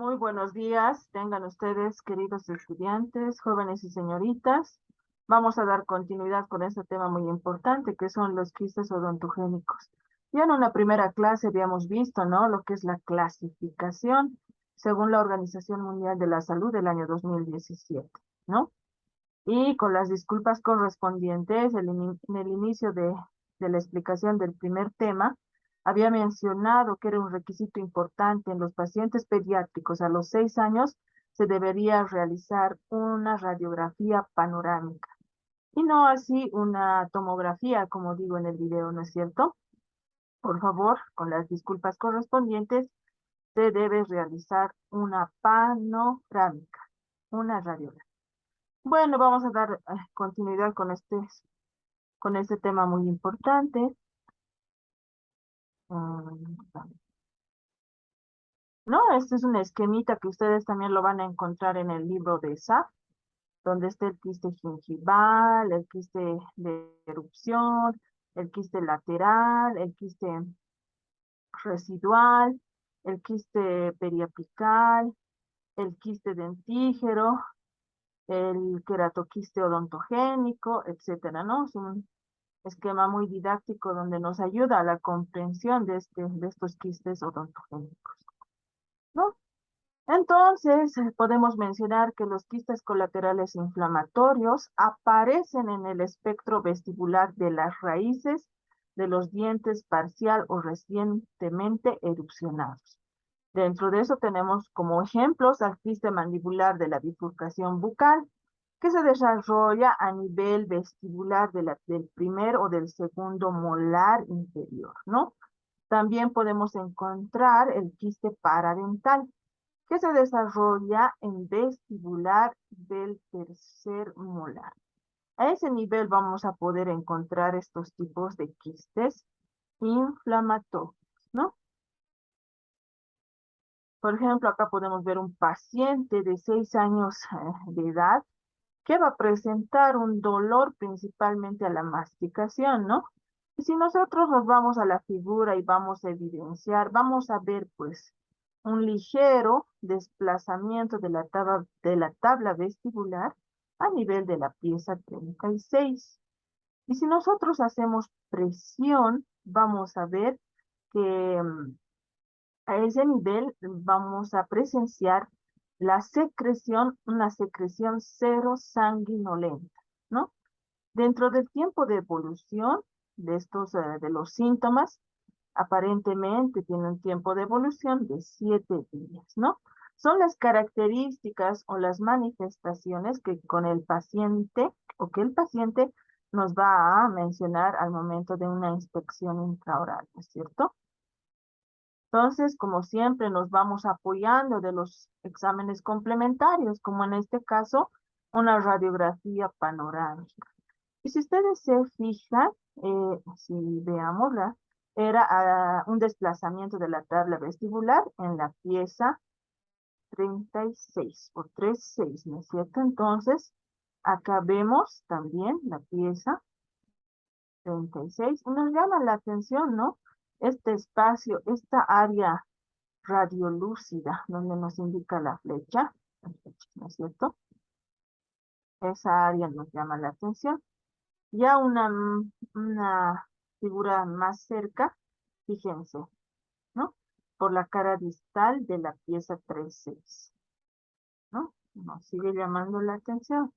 Muy buenos días, tengan ustedes, queridos estudiantes, jóvenes y señoritas. Vamos a dar continuidad con este tema muy importante, que son los quistes odontogénicos. Ya en una primera clase habíamos visto, ¿no? Lo que es la clasificación según la Organización Mundial de la Salud del año 2017, ¿no? Y con las disculpas correspondientes, en el inicio de la explicación del primer tema, había mencionado que era un requisito importante en los pacientes pediátricos a los 6 años, se debería realizar una radiografía panorámica y no así una tomografía, como digo en el video, ¿no es cierto? Por favor, con las disculpas correspondientes, se debe realizar una panorámica, una radiografía. Bueno, vamos a dar continuidad con este tema muy importante. Mm, ¿No? Este es un esquemita que ustedes también lo van a encontrar en el libro de SAF, donde está el quiste gingival, el quiste de erupción, el quiste lateral, el quiste residual, el quiste periapical, el quiste dentígero, el queratoquiste odontogénico, etcétera, ¿no? Es un esquema muy didáctico donde nos ayuda a la comprensión de estos quistes odontogénicos, ¿no? Entonces, podemos mencionar que los quistes colaterales inflamatorios aparecen en el espectro vestibular de las raíces de los dientes parcial o recientemente erupcionados. Dentro de eso tenemos como ejemplos al quiste mandibular de la bifurcación bucal, que se desarrolla a nivel vestibular del primer o del segundo molar inferior, ¿no? También podemos encontrar el quiste paradental, que se desarrolla en vestibular del tercer molar. A ese nivel vamos a poder encontrar estos tipos de quistes inflamatorios, ¿no? Por ejemplo, acá podemos ver un paciente de 6 años de edad que va a presentar un dolor principalmente a la masticación, ¿no? Y si nosotros nos vamos a la figura y vamos a evidenciar, vamos a ver pues un ligero desplazamiento de la tabla vestibular a nivel de la pieza 36. Y si nosotros hacemos presión, vamos a ver que a ese nivel vamos a presenciar la secreción, una secreción cero sanguinolenta, ¿no? Dentro del tiempo de evolución de de los síntomas, aparentemente tiene un tiempo de evolución de 7 días, ¿no? Son las características o las manifestaciones que con el paciente o que el paciente nos va a mencionar al momento de una inspección intraoral, ¿no es cierto? Entonces, como siempre, nos vamos apoyando de los exámenes complementarios, como en este caso, una radiografía panorámica. Y si ustedes se fijan, si veámosla, era un desplazamiento de la tabla vestibular en la pieza 36 o 36, ¿no es cierto? Entonces, acá vemos también la pieza 36 y nos llama la atención, ¿no? Este espacio, esta área radiolúcida, donde nos indica ¿no es cierto? Esa área nos llama la atención. Ya una figura más cerca, fíjense, ¿no? Por la cara distal de la pieza 36, ¿no? Nos sigue llamando la atención.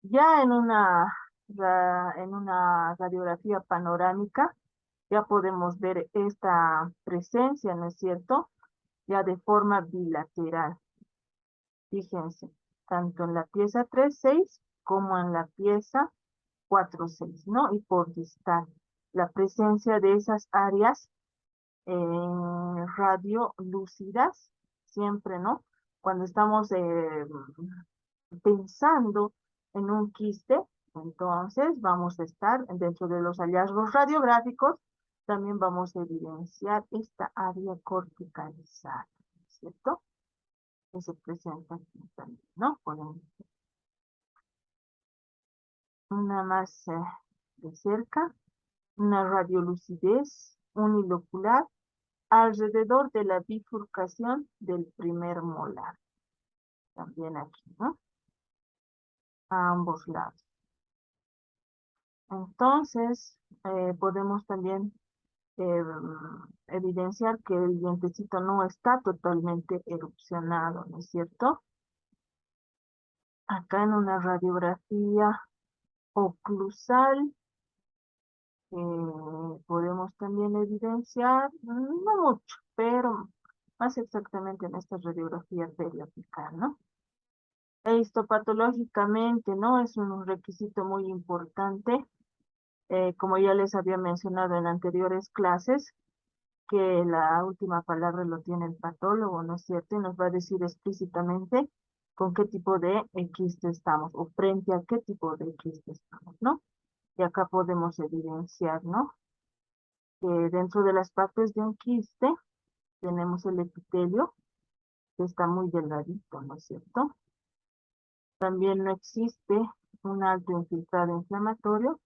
Ya en una radiografía panorámica, ya podemos ver esta presencia, ¿no es cierto? Ya de forma bilateral. Fíjense, tanto en la pieza 3-6 como en la pieza 4-6, ¿no? Y por distal, la presencia de esas áreas radiolúcidas, siempre, ¿no? Cuando estamos pensando en un quiste, entonces vamos a estar dentro de los hallazgos radiográficos, también vamos a evidenciar esta área corticalizada, ¿cierto? Que se presenta aquí también, ¿no? Podemos una más de cerca, una radiolucidez unilocular alrededor de la bifurcación del primer molar. También aquí, ¿no? A ambos lados. Entonces, podemos también eh, evidenciar que el dientecito no está totalmente erupcionado, ¿no es cierto? Acá en una radiografía oclusal podemos también evidenciar, no mucho, pero más exactamente en esta radiografía periapical, ¿no? E histopatológicamente, ¿no? Es un requisito muy importante, como ya les había mencionado en anteriores clases, que la última palabra lo tiene el patólogo, ¿no es cierto? Y nos va a decir explícitamente con qué tipo de quiste estamos, o frente a qué tipo de quiste estamos, ¿no? Y acá podemos evidenciar, ¿no? Que dentro de las partes de un quiste tenemos el epitelio, que está muy delgadito, ¿no es cierto? También no existe un alto infiltrado inflamatorio,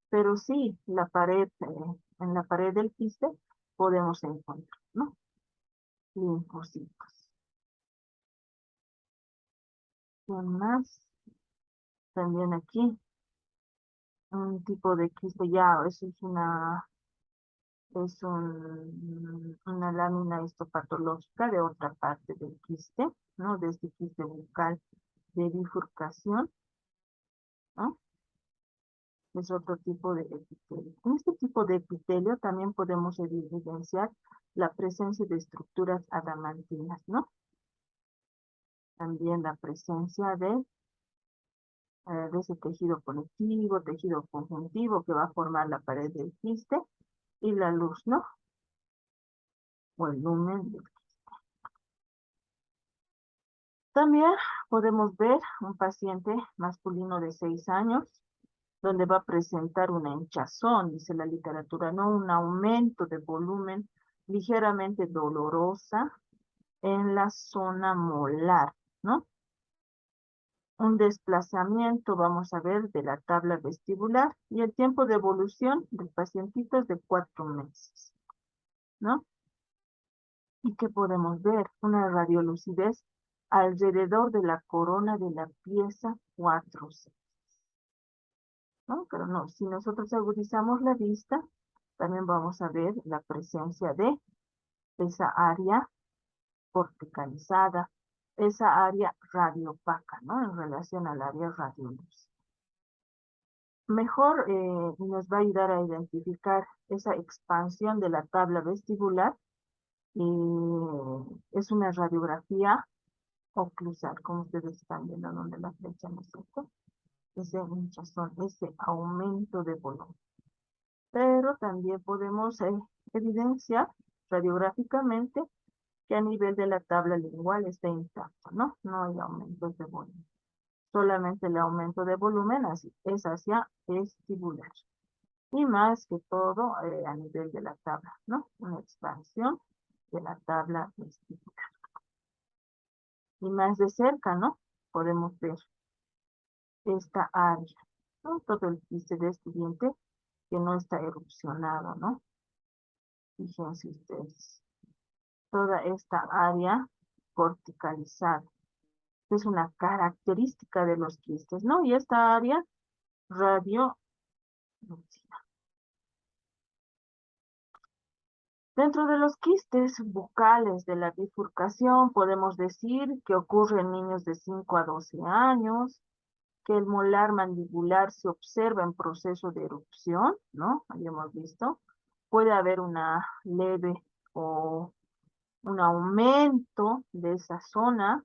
pero sí la pared, en la pared del quiste podemos encontrar, ¿no? Linfocitos. ¿Qué más? También aquí, un tipo de quiste, ya, eso es una lámina histopatológica de otra parte del quiste, ¿no? De este quiste bucal de bifurcación, ¿no? Es otro tipo de epitelio. En este tipo de epitelio también podemos evidenciar la presencia de estructuras adamantinas, ¿no? También la presencia de ese tejido conectivo, tejido conjuntivo que va a formar la pared del quiste y la luz, ¿no? O el lumen del quiste. También podemos ver un paciente masculino de 6 años donde va a presentar una hinchazón, dice la literatura, no un aumento de volumen ligeramente dolorosa en la zona molar, ¿no? Un desplazamiento, vamos a ver, de la tabla vestibular y el tiempo de evolución del pacientito es de 4 meses, ¿no? ¿Y qué podemos ver? Una radiolucidez alrededor de la corona de la pieza 4C, ¿no? Pero no, si nosotros agudizamos la vista, también vamos a ver la presencia de esa área corticalizada, esa área radiopaca, ¿no? En relación al área radioluz. Mejor nos va a ayudar a identificar esa expansión de la tabla vestibular. Es una radiografía oclusal, como ustedes están viendo donde la flecha, ¿no es cierto? Ese hinchazón, ese aumento de volumen. Pero también podemos evidenciar radiográficamente que a nivel de la tabla lingual está intacto, ¿no? No hay aumentos de volumen. Solamente el aumento de volumen es hacia vestibular. Y más que todo a nivel de la tabla, ¿no? Una expansión de la tabla vestibular. Y más de cerca, ¿no? Podemos ver esta área, ¿no? Todo el quiste de este diente que no está erupcionado, ¿no? Fíjense ustedes. Toda esta área corticalizada. Es una característica de los quistes, ¿no? Y esta área radio. Dentro de los quistes bucales de la bifurcación, podemos decir que ocurre en niños de 5 a 12 años, que el molar mandibular se observa en proceso de erupción, ¿no? Habíamos visto. Puede haber una leve o un aumento de esa zona,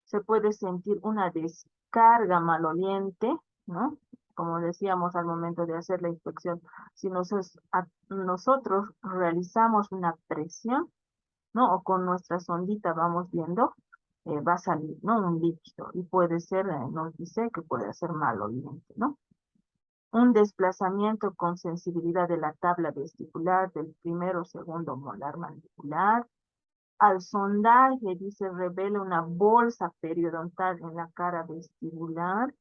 se puede sentir una descarga maloliente, ¿no? Como decíamos al momento de hacer la inspección, si nosotros realizamos una presión, ¿no? O con nuestra sondita vamos viendo, va a salir, ¿no? Un líquido y puede ser, nos dice que puede ser maloliente, ¿no? Un desplazamiento con sensibilidad de la tabla vestibular del primero o segundo molar mandibular, al sondaje, dice, revela una bolsa periodontal en la cara vestibular.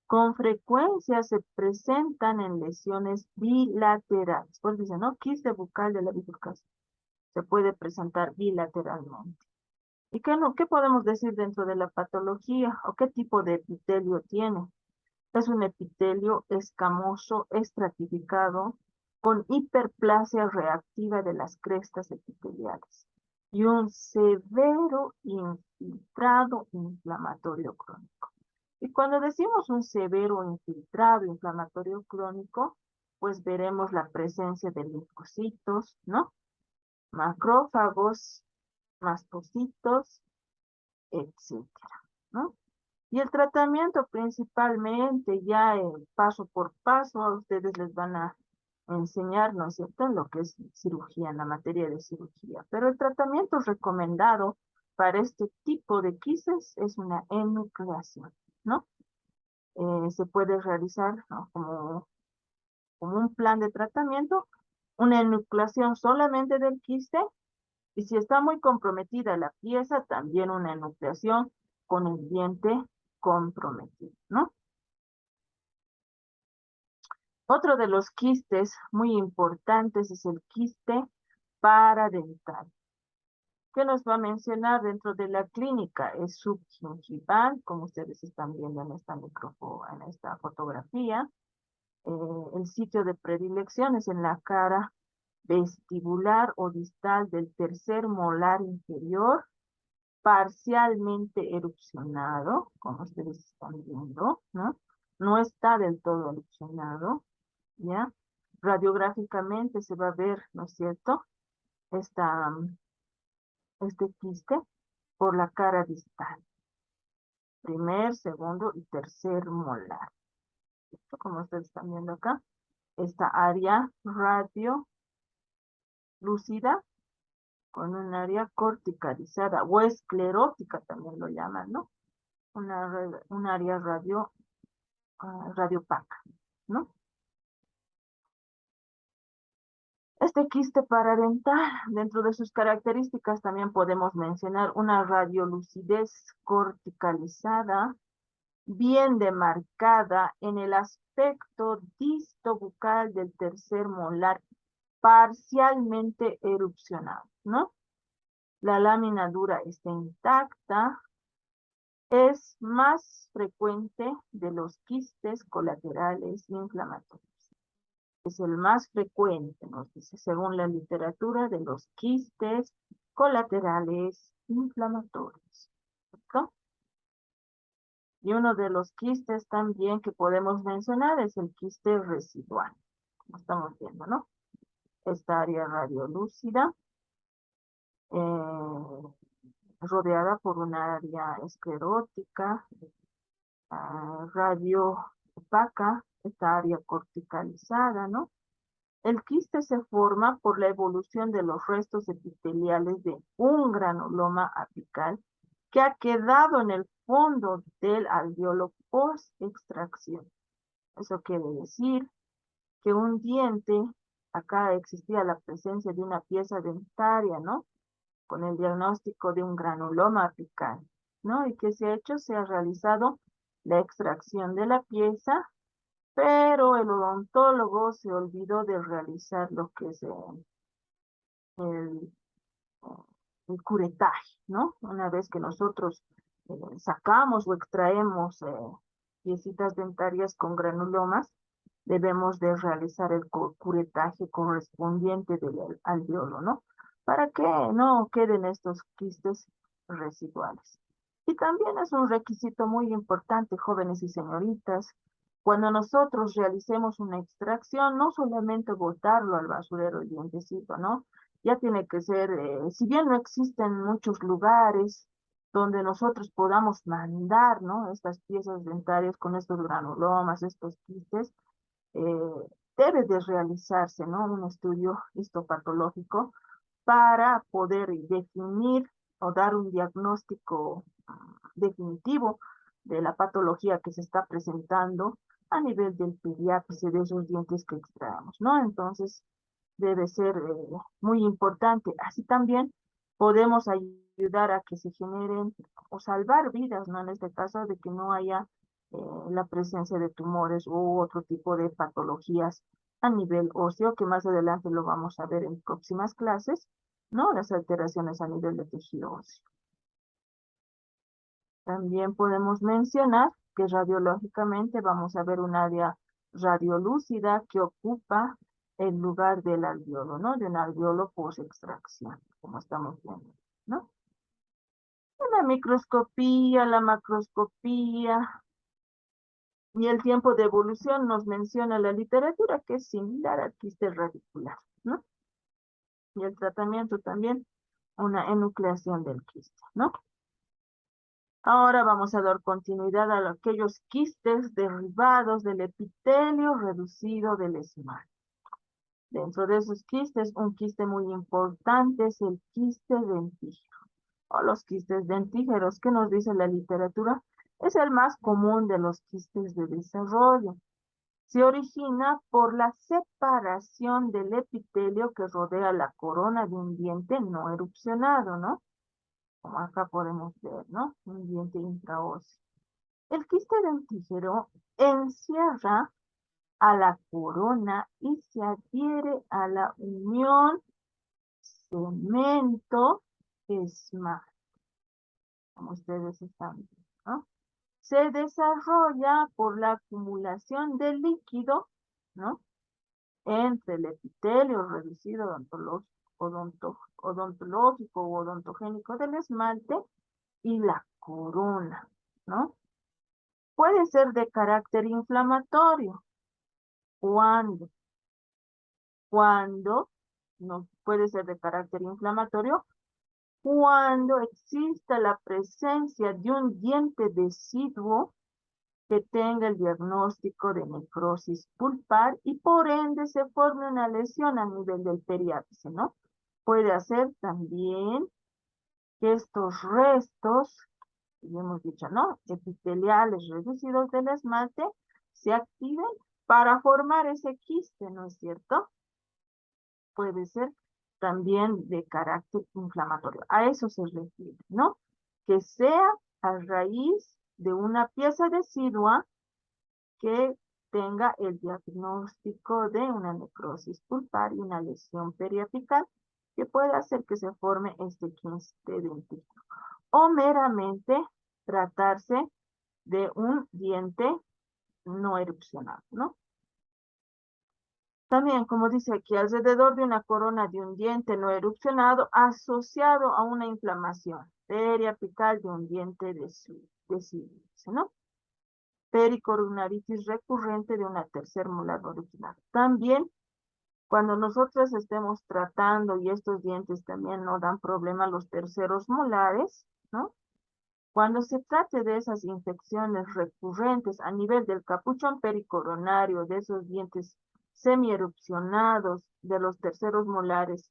Con frecuencia se presentan en lesiones bilaterales. Pues dice, ¿no? Quiste bucal de la bifurcación. Se puede presentar bilateralmente. ¿Y qué podemos decir dentro de la patología o qué tipo de epitelio tiene? Es un epitelio escamoso, estratificado, con hiperplasia reactiva de las crestas epiteliales y un severo infiltrado inflamatorio crónico. Y cuando decimos un severo infiltrado inflamatorio crónico, pues veremos la presencia de linfocitos, ¿no? Macrófagos, mastocitos, etcétera, ¿no? Y el tratamiento principalmente, ya paso por paso, a ustedes les van a enseñar, ¿no es cierto?, en lo que es cirugía, en la materia de cirugía. Pero el tratamiento recomendado para este tipo de quistes es una enucleación, ¿no? Se puede realizar, ¿no?, como un plan de tratamiento, una enucleación solamente del quiste, y si está muy comprometida la pieza, también una enucleación con el diente comprometido, ¿no? Otro de los quistes muy importantes es el quiste paradental. ¿Qué nos va a mencionar dentro de la clínica? Es subgingival, como ustedes están viendo en en esta fotografía. El sitio de predilección es en la cara vestibular o distal del tercer molar inferior, parcialmente erupcionado, como ustedes están viendo, ¿no? No está del todo erupcionado, ¿ya? Radiográficamente se va a ver, ¿no es cierto?, Esta, este quiste por la cara distal, primer, segundo y tercer molar. Esto, como ustedes están viendo acá, esta área radiolúcida con un área corticalizada o esclerótica también lo llaman, ¿no? Un área radiopaca, ¿no? Este quiste paradental, dentro de sus características también podemos mencionar una radiolucidez corticalizada, bien demarcada en el aspecto distobucal del tercer molar, parcialmente erupcionado, ¿no? La lámina dura está intacta, es más frecuente de los quistes colaterales inflamatorios. Es el más frecuente, nos dice, según la literatura, de los quistes colaterales inflamatorios. ¿Cierto? Y uno de los quistes también que podemos mencionar es el quiste residual, como estamos viendo, ¿no? Esta área radiolúcida, rodeada por una área esclerótica, radio opaca, esta área corticalizada, ¿no? El quiste se forma por la evolución de los restos epiteliales de un granuloma apical que ha quedado en el fondo del alveolo post-extracción. Eso quiere decir que un diente, acá existía la presencia de una pieza dentaria, ¿no?, con el diagnóstico de un granuloma apical, ¿no? ¿Y qué se ha hecho? Se ha realizado la extracción de la pieza, pero el odontólogo se olvidó de realizar lo que es el, el curetaje, ¿no? Una vez que nosotros sacamos o extraemos piecitas dentarias con granulomas, debemos de realizar el curetaje correspondiente del alveolo, ¿no? Para que no queden estos quistes residuales. Y también es un requisito muy importante, jóvenes y señoritas, cuando nosotros realicemos una extracción, no solamente botarlo al basurero el dientecito, ¿no? Ya tiene que ser, si bien no existen muchos lugares donde nosotros podamos mandar, ¿no?, estas piezas dentarias con estos granulomas, estos quistes, debe de realizarse, ¿no?, un estudio histopatológico para poder definir o dar un diagnóstico definitivo de la patología que se está presentando a nivel del periápice de esos dientes que extraemos, ¿no? Entonces, debe ser muy importante. Así también podemos ayudar a que se generen o salvar vidas, ¿no? En este caso, de que no haya la presencia de tumores u otro tipo de patologías a nivel óseo, que más adelante lo vamos a ver en próximas clases, ¿no? Las alteraciones a nivel de tejido óseo. También podemos mencionar que radiológicamente vamos a ver un área radiolúcida que ocupa el lugar del alveolo, ¿no? De un alveolo post extracción, como estamos viendo, ¿no? La microscopía, la macroscopía y el tiempo de evolución nos menciona la literatura que es similar al quiste radicular, ¿no? Y el tratamiento también, una enucleación del quiste, ¿no? Ahora vamos a dar continuidad a aquellos quistes derivados del epitelio reducido del esmalte. Dentro de esos quistes, un quiste muy importante es el quiste dentígero, o los quistes dentígeros, que nos dice la literatura, es el más común de los quistes de desarrollo. Se origina por la separación del epitelio que rodea la corona de un diente no erupcionado, ¿no? Como acá podemos ver, ¿no? Un diente intraóseo. El quiste dentígero encierra a la corona y se adhiere a la unión cemento-esmalte, como ustedes están viendo, ¿no? Se desarrolla por la acumulación de líquido, ¿no? Entre el epitelio reducido odontológico o odontogénico del esmalte y la corona, ¿no? Puede ser de carácter inflamatorio. ¿Cuándo? Cuando no puede ser de carácter inflamatorio, cuando exista la presencia de un diente deciduo que tenga el diagnóstico de necrosis pulpar y por ende se forme una lesión a nivel del periápice, ¿no? Puede hacer también que estos restos, ya hemos dicho, ¿no? Epiteliales reducidos del esmalte se activen para formar ese quiste, ¿no es cierto? Puede ser también de carácter inflamatorio. A eso se refiere, ¿no? Que sea a raíz de una pieza decidua que tenga el diagnóstico de una necrosis pulpar y una lesión periapical que pueda hacer que se forme este quiste dentígeno. O meramente tratarse de un diente no erupcionado, ¿no? También, como dice aquí, alrededor de una corona de un diente no erupcionado asociado a una inflamación periapical de un diente deciduo, ¿no? Pericoronaritis recurrente de una tercer molar original. También, cuando nosotros estemos tratando y estos dientes también no dan problema a los terceros molares, ¿no? Cuando se trate de esas infecciones recurrentes a nivel del capuchón pericoronario, de esos dientes semierupcionados, de los terceros molares,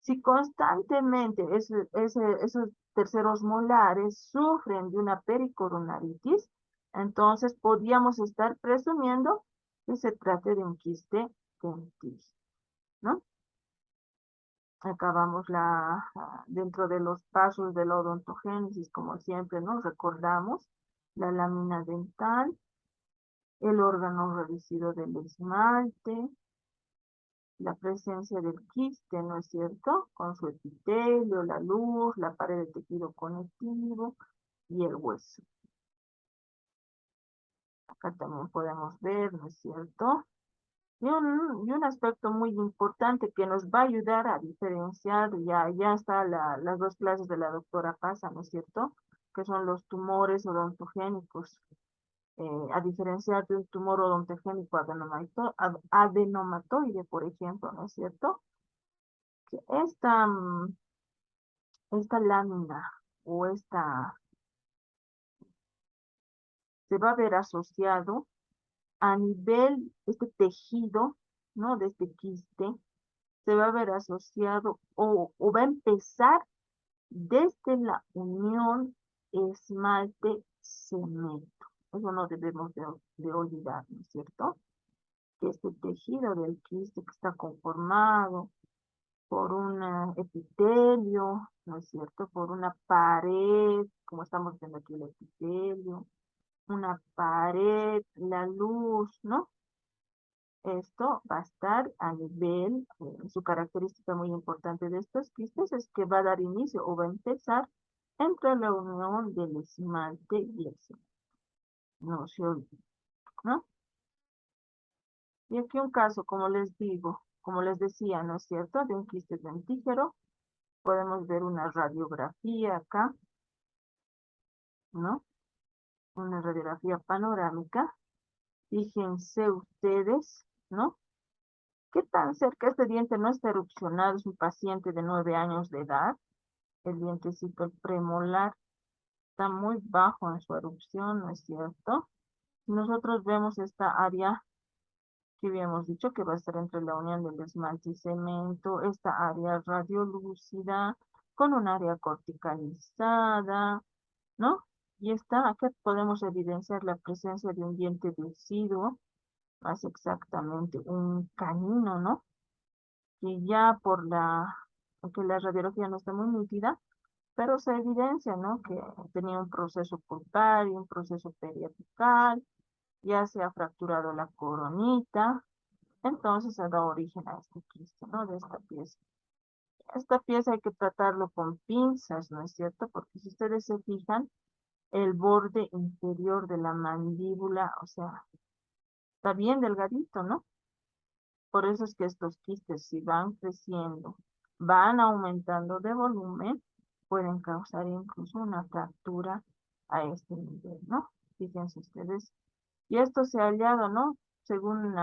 si constantemente esos terceros molares sufren de una pericoronaritis, entonces podríamos estar presumiendo que se trate de un quiste dentígeno, ¿no? Acabamos dentro de los pasos de la odontogénesis, como siempre, ¿no? Recordamos la lámina dental, el órgano reducido del esmalte, la presencia del quiste, ¿no es cierto? Con su epitelio, la luz, la pared de tejido conectivo y el hueso. Acá también podemos ver, ¿no es cierto? Y un aspecto muy importante que nos va a ayudar a diferenciar, ya está las dos clases de la doctora Pasa, ¿no es cierto? Que son los tumores odontogénicos. A diferenciar de un tumor odontogénico adenomatoide, por ejemplo, ¿no es cierto? Que esta lámina o se va a ver asociado a nivel, este tejido, ¿no? De este quiste, se va a ver asociado o va a empezar desde la unión esmalte-cemento. Eso no debemos de olvidar, ¿no es cierto? Que este tejido del quiste que está conformado por un epitelio, ¿no es cierto? Por una pared, como estamos viendo aquí el epitelio, una pared, la luz, ¿no? Esto va a estar a nivel, su característica muy importante de estos quistes es que va a dar inicio o va a empezar entre la unión del esmalte y el cemento. No se olvide, ¿no? Y aquí un caso, como les digo, como les decía, ¿no es cierto? De un quiste dentígero, podemos ver una radiografía acá, ¿no? Una radiografía panorámica. Fíjense ustedes, ¿no? ¿Qué tan cerca este diente no está erupcionado? Es un paciente de 9 años de edad. El dientecito el premolar está muy bajo en su erupción, ¿no es cierto? Nosotros vemos esta área que habíamos dicho que va a estar entre la unión del esmalte y cemento, esta área radiolúcida con un área corticalizada, ¿no? Y acá podemos evidenciar la presencia de un diente deciduo, más exactamente un canino, ¿no? Que ya aunque la radiología no está muy nítida, pero se evidencia, ¿no? Que tenía un proceso pulpar y un proceso periapical, ya se ha fracturado la coronita, entonces ha dado origen a este quiste, ¿no? De esta pieza. Esta pieza hay que tratarlo con pinzas, ¿no es cierto? Porque si ustedes se fijan, el borde inferior de la mandíbula, o sea, está bien delgadito, ¿no? Por eso es que estos quistes, si van creciendo, van aumentando de volumen, pueden causar incluso una fractura a este nivel, ¿no? Fíjense ustedes. Y esto se ha hallado, ¿no? Según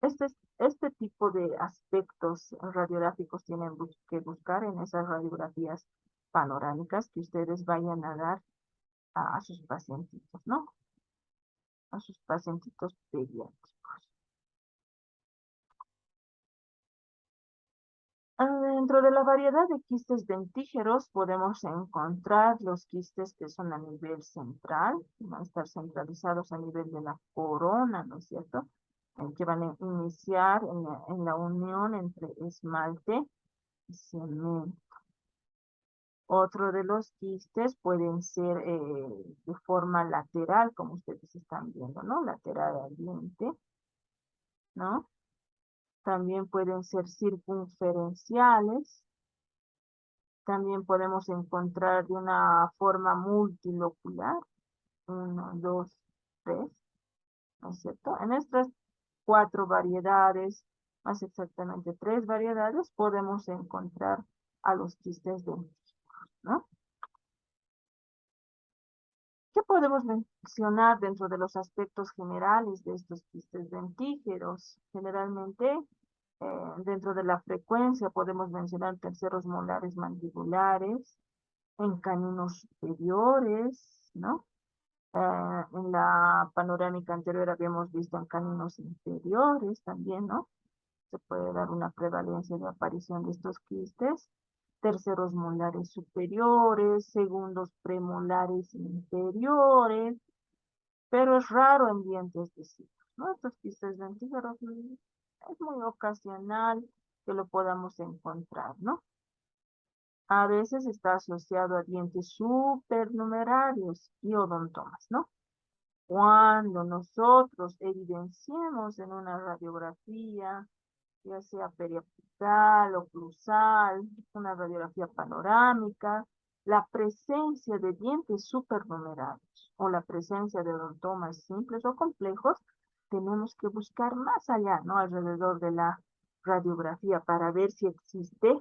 este, este tipo de aspectos radiográficos tienen que buscar en esas radiografías panorámicas que ustedes vayan a dar a sus pacientitos, ¿no? A sus pacientitos pediátricos. Dentro de la variedad de quistes dentígeros podemos encontrar los quistes que son a nivel central, van a estar centralizados a nivel de la corona, ¿no es cierto? Que van a iniciar en la unión entre esmalte y cemento. Otro de los quistes pueden ser de forma lateral, como ustedes están viendo, ¿no? Lateral al diente, ¿no? También pueden ser circunferenciales. También podemos encontrar de una forma multilocular, uno, dos, tres, ¿no es cierto? En estas 4 variedades, más exactamente 3 variedades, podemos encontrar a los quistes dentígeros, ¿no? ¿Qué podemos mencionar dentro de los aspectos generales de estos quistes dentígeros? Generalmente, dentro de la frecuencia podemos mencionar terceros molares mandibulares, en caninos superiores, ¿no? En la panorámica anterior habíamos visto en caninos inferiores también, ¿no? Se puede dar una prevalencia de aparición de estos quistes. Terceros molares superiores, segundos premolares inferiores, pero es raro en dientes deciduos, ¿no? Estos quistes dentígeros es muy ocasional que lo podamos encontrar, ¿no? A veces está asociado a dientes supernumerarios y odontomas, ¿no? Cuando nosotros evidenciemos en una radiografía, ya sea periapical o oclusal, una radiografía panorámica, la presencia de dientes supernumerarios o la presencia de odontomas simples o complejos, tenemos que buscar más allá, ¿no? Alrededor de la radiografía para ver si existe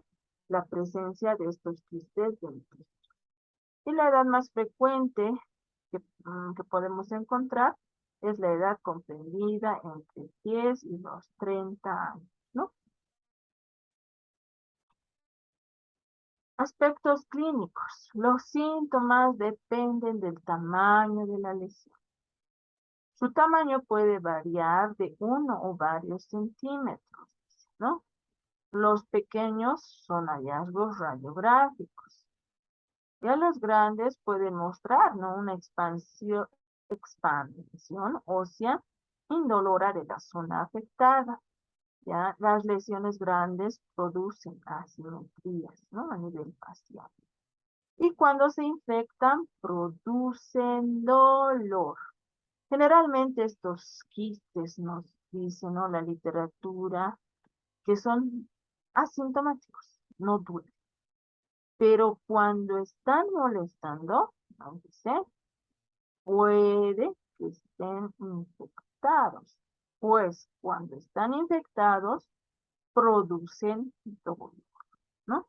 la presencia de estos quistes dentígeros. Y la edad más frecuente que podemos encontrar es la edad comprendida entre 10 y los 30 años, ¿no? Aspectos clínicos. Los síntomas dependen del tamaño de la lesión. Su tamaño puede variar de 1 o varios centímetros, ¿no? Los pequeños son hallazgos radiográficos. Ya los grandes pueden mostrar, ¿no? Una expansión ósea indolora de la zona afectada. Ya las lesiones grandes producen asimetrías, ¿no? A nivel facial. Y cuando se infectan, producen dolor. Generalmente estos quistes dice, ¿no? La literatura, que son asintomáticos, no duelen. Pero cuando están molestando, ¿no? Dice, puede que estén infectados, pues cuando están infectados producen dolor, ¿no?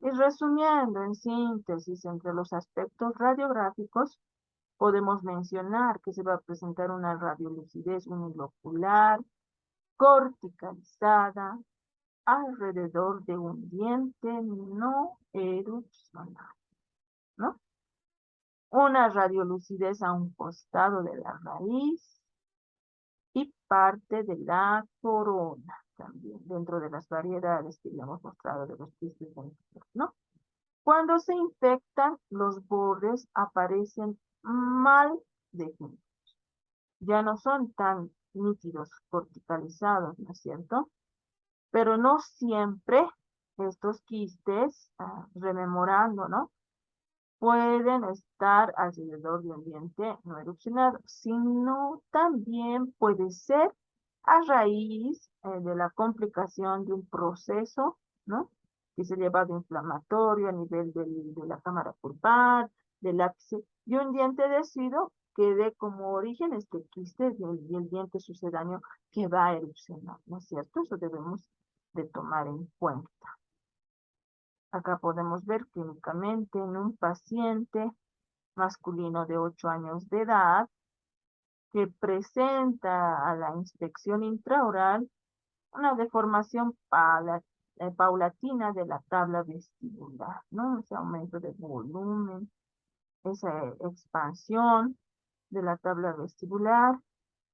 Y resumiendo en síntesis, entre los aspectos radiográficos, podemos mencionar que se va a presentar una radiolucidez unilocular, corticalizada, alrededor de un diente no erupcional, ¿no? Una radiolucidez a un costado de la raíz y parte de la corona también, dentro de las variedades que ya hemos mostrado de los quistes dentarios, ¿no? Cuando se infectan, los bordes aparecen mal definidos. Ya no son tan nítidos, corticalizados, ¿no es cierto? Pero no siempre estos quistes, rememorando, ¿no? Pueden estar alrededor de un diente no erupcionado, sino también puede ser a raíz de la complicación de un proceso, ¿no? Que se lleva de inflamatorio a nivel de la cámara pulpar, del ápice, y un diente decidido que dé como origen este quiste y el diente sucedáneo que va a erupcionar, ¿no es cierto? Eso debemos de tomar en cuenta. Acá podemos ver clínicamente en un paciente masculino de 8 años de edad que presenta a la inspección intraoral una deformación paulatina de la tabla vestibular, ¿no? Ese aumento de volumen, esa expansión de la tabla vestibular.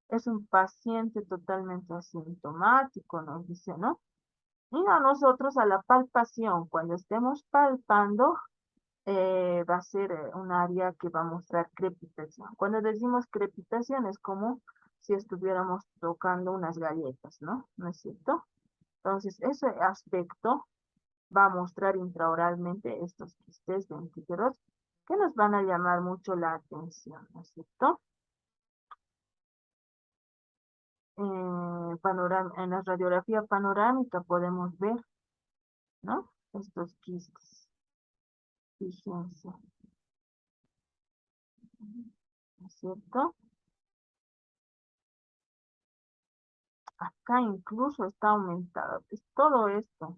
Es un paciente totalmente asintomático, nos dice, ¿no? Y a nosotros a la palpación, cuando estemos palpando, va a ser un área que va a mostrar crepitación. Cuando decimos crepitación es como si estuviéramos tocando unas galletas, ¿no? ¿No es cierto? Entonces, ese aspecto va a mostrar intraoralmente estos quistes dentíferos que nos van a llamar mucho la atención, ¿no es cierto? En la radiografía panorámica podemos ver, ¿no? Estos quistes. Fíjense, ¿no es cierto? Acá incluso está aumentado. Es todo esto,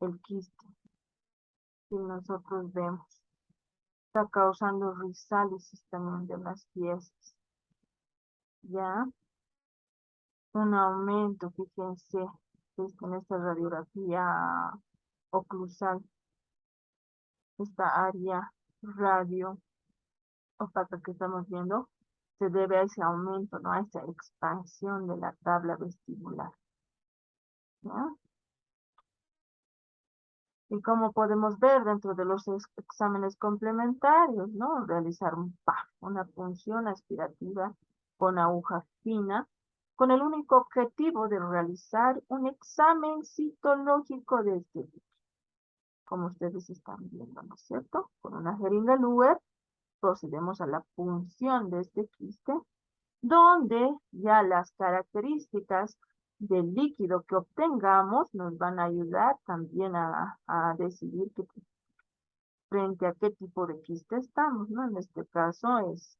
el quiste, que nosotros vemos. Está causando rizálisis también de las piezas. Ya, un aumento, fíjense, en esta radiografía oclusal, esta área radio opaca que estamos viendo, se debe a ese aumento, ¿no? A esa expansión de la tabla vestibular. ¿Ya? Y como podemos ver dentro de los exámenes complementarios, ¿no? Realizar un PAF, una punción aspirativa con aguja fina, con el único objetivo de realizar un examen citológico de este tipo, como ustedes están viendo, ¿no es cierto? Con una jeringa Luer procedemos a la punción de este quiste, donde ya las características del líquido que obtengamos nos van a ayudar también a decidir frente a qué tipo de quiste estamos, ¿no? En este caso es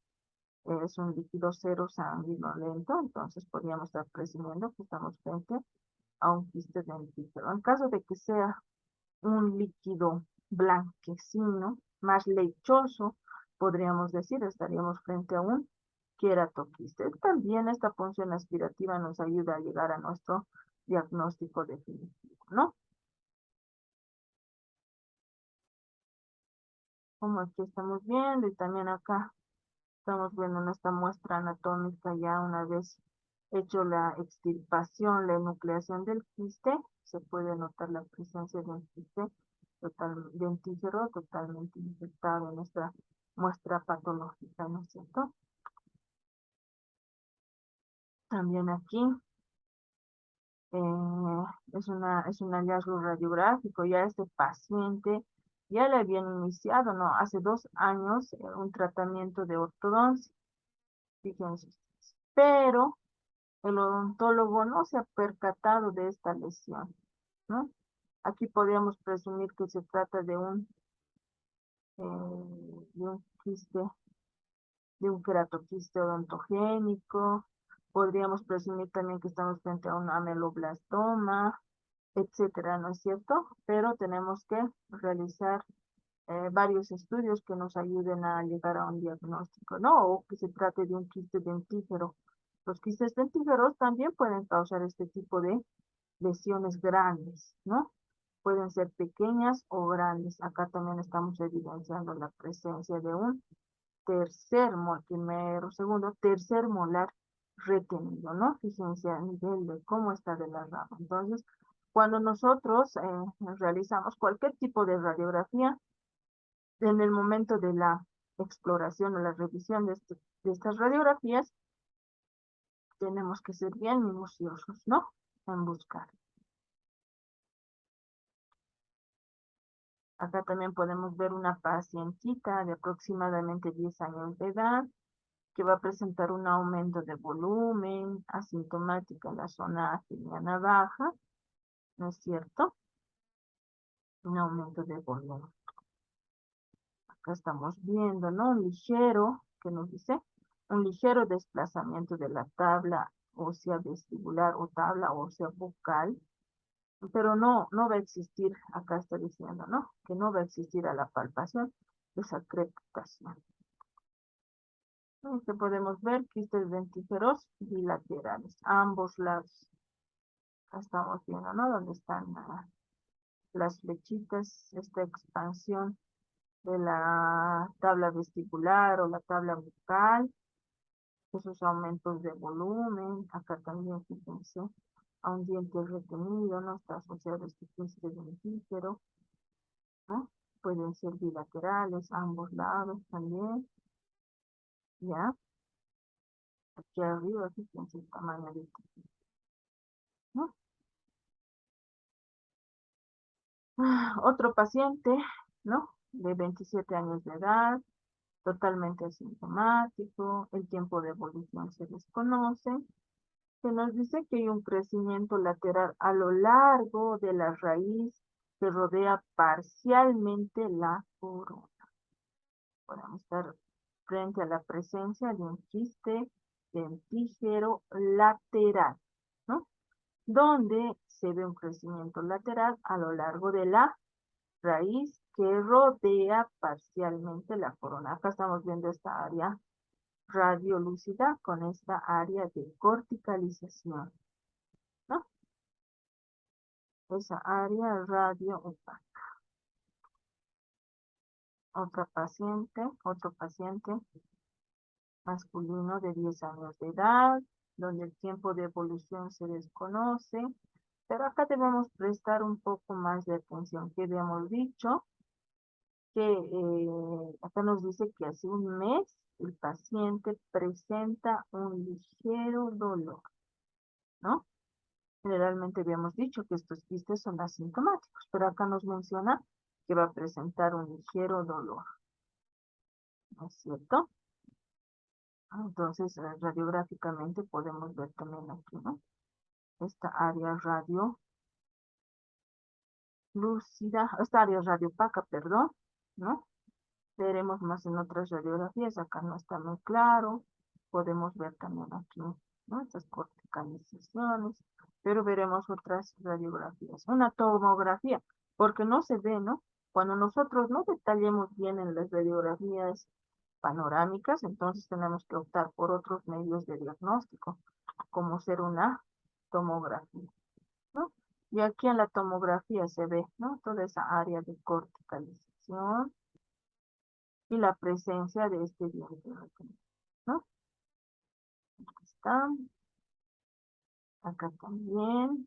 un líquido cero sanguinolento, entonces podríamos estar presumiendo que estamos frente a un quiste dentífero. En caso de que sea un líquido blanquecino, más lechoso, podríamos decir, estaríamos frente a un queratoquiste. También esta función aspirativa nos ayuda a llegar a nuestro diagnóstico definitivo, ¿no? Como aquí estamos viendo y también acá estamos viendo nuestra muestra anatómica ya una vez hecho la extirpación, la enucleación del quiste, se puede notar la presencia de un quiste dentífero totalmente infectado en nuestra muestra patológica, ¿no es cierto? También aquí es un hallazgo radiográfico, ya este paciente ya le habían iniciado, ¿no? Hace 2 años un tratamiento de ortodoncia, fíjense ustedes. Pero el odontólogo no se ha percatado de esta lesión, ¿no? Aquí podríamos presumir que se trata de un quiste, de un queratoquiste odontogénico. Podríamos presumir también que estamos frente a un ameloblastoma, etcétera, ¿no es cierto? Pero tenemos que realizar varios estudios que nos ayuden a llegar a un diagnóstico, ¿no? O que se trate de un quiste dentífero. Los quistes dentíferos también pueden causar este tipo de lesiones grandes, ¿no? Pueden ser pequeñas o grandes. Acá también estamos evidenciando la presencia de un tercer molar retenido, ¿no? Fíjense a nivel de cómo está de la rama. Entonces, cuando nosotros realizamos cualquier tipo de radiografía, en el momento de la exploración o la revisión de estas radiografías, tenemos que ser bien minuciosos, ¿no? En buscar. Acá también podemos ver una pacientita de aproximadamente 10 años de edad que va a presentar un aumento de volumen, asintomática en la zona afiliana baja, ¿no es cierto? Un aumento de volumen. Acá estamos viendo, ¿no? Un ligero, ¿qué nos dice? Un ligero desplazamiento de la tabla ósea vestibular o tabla ósea bucal, pero no va a existir, acá está diciendo, ¿no? Que no va a existir a la palpación esa crepitación. Que podemos ver quistes dentíferos bilaterales, ambos lados. Acá estamos viendo, ¿no? Donde están las flechitas, esta expansión de la tabla vestibular o la tabla bucal, esos aumentos de volumen. Acá también, fíjense, a un diente retenido, ¿no? Está asociado a este quiste dentífero, ¿no? Pueden ser bilaterales, ambos lados también, ¿ya? Aquí arriba, fíjense el tamaño de este quiste, ¿no? Otro paciente, ¿no? De 27 años de edad, totalmente asintomático, el tiempo de evolución se desconoce, que nos dice que hay un crecimiento lateral a lo largo de la raíz que rodea parcialmente la corona. Podemos estar frente a la presencia de un quiste dentígero lateral, ¿no? Donde se ve un crecimiento lateral a lo largo de la raíz que rodea parcialmente la corona. Acá estamos viendo esta área radiolúcida con esta área de corticalización, ¿no? Esa área radio opaca. Otro paciente masculino de 10 años de edad, donde el tiempo de evolución se desconoce, pero acá debemos prestar un poco más de atención. Que habíamos dicho que acá nos dice que hace un mes el paciente presenta un ligero dolor, ¿no? Generalmente habíamos dicho que estos quistes son asintomáticos, pero acá nos menciona que va a presentar un ligero dolor, ¿no es cierto? Entonces, radiográficamente podemos ver también aquí, ¿no? Esta área radiolúcida, esta área radiopaca, perdón, ¿no? Veremos más en otras radiografías, acá no está muy claro. Podemos ver también aquí, ¿no? Estas corticalizaciones, pero veremos otras radiografías. Una tomografía, porque no se ve, ¿no? Cuando nosotros no detallemos bien en las radiografías panorámicas, entonces tenemos que optar por otros medios de diagnóstico, como ser una tomografía, ¿no? Y aquí en la tomografía se ve, ¿no? Toda esa área de corticalización y la presencia de este diente, ¿no? Aquí está, acá también,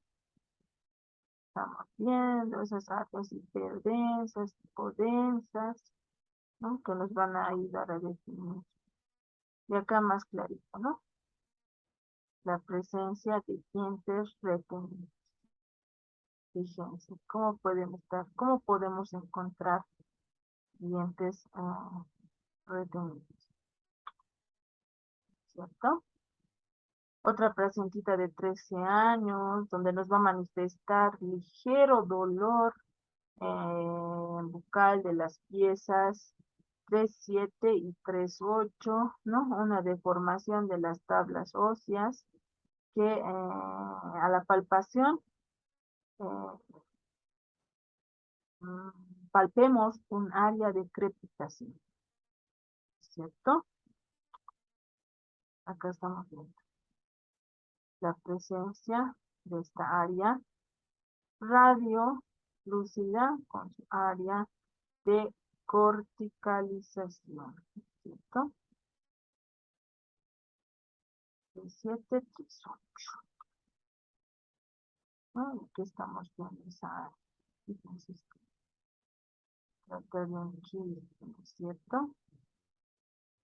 estamos viendo esas áreas hiperdensas, hipodensas, ¿no? Que nos van a ayudar a definir. Y acá más clarito, ¿no? La presencia de dientes retenidos. Fíjense, cómo podemos encontrar dientes retenidos, ¿cierto? Otra pacientita de 13 años, donde nos va a manifestar ligero dolor bucal de las piezas 3,7 y 3,8, ¿no? Una deformación de las tablas óseas que a la palpación eh, palpemos un área de crepitación, ¿cierto? Acá estamos viendo la presencia de esta área radiolúcida con su área de corticalización, ¿cierto? 7, 3, 8. ¿No? Aquí estamos viendo esa área. Entonces, trata de un quiste, ¿no es cierto?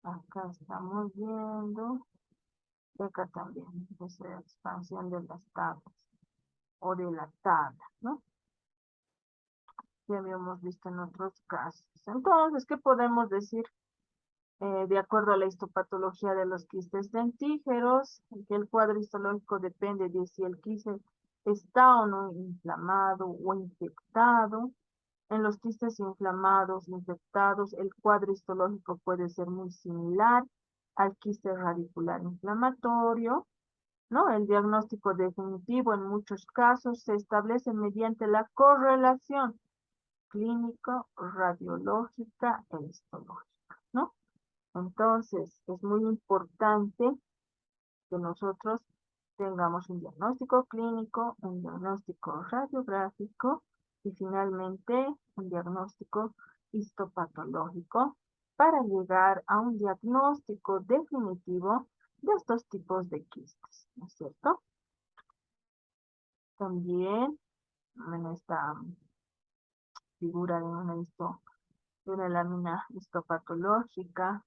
Acá estamos viendo, y acá también, esa expansión de las tablas o de la tabla, ¿no? Ya habíamos visto en otros casos. Entonces, ¿qué podemos decir? De acuerdo a la histopatología de los quistes dentígeros, que el cuadro histológico depende de si el quiste está o no inflamado o infectado. En los quistes inflamados, infectados, el cuadro histológico puede ser muy similar al quiste radicular inflamatorio, ¿no? El diagnóstico definitivo en muchos casos se establece mediante la correlación clínico, radiológica e histológica, ¿no? Entonces, es muy importante que nosotros tengamos un diagnóstico clínico, un diagnóstico radiográfico y finalmente un diagnóstico histopatológico para llegar a un diagnóstico definitivo de estos tipos de quistes, ¿no es cierto? También en esta figura de una lámina histopatológica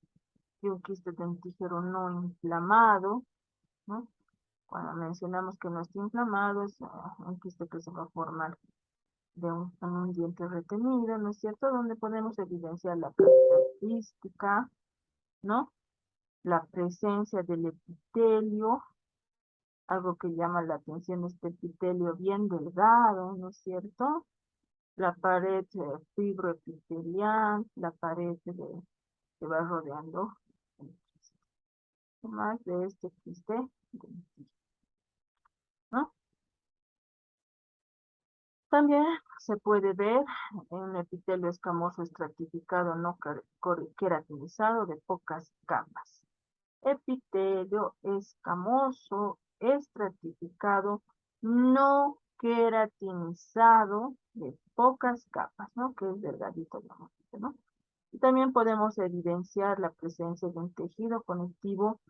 de un quiste dentígero no inflamado, ¿no? Cuando mencionamos que no está inflamado, es un quiste que se va a formar en un diente retenido, ¿no es cierto? Donde podemos evidenciar la cavidad quística, ¿no? La presencia del epitelio, algo que llama la atención, este epitelio bien delgado, ¿no es cierto? La pared fibroepitelial, la pared que va rodeando el quiste. Más de este quiste dentígeno, ¿no? También se puede ver un epitelio escamoso estratificado no queratinizado de pocas capas. Epitelio escamoso estratificado no queratinizado de pocas capas, ¿no? Que es delgadito, ¿no? Y también podemos evidenciar la presencia de un tejido conectivo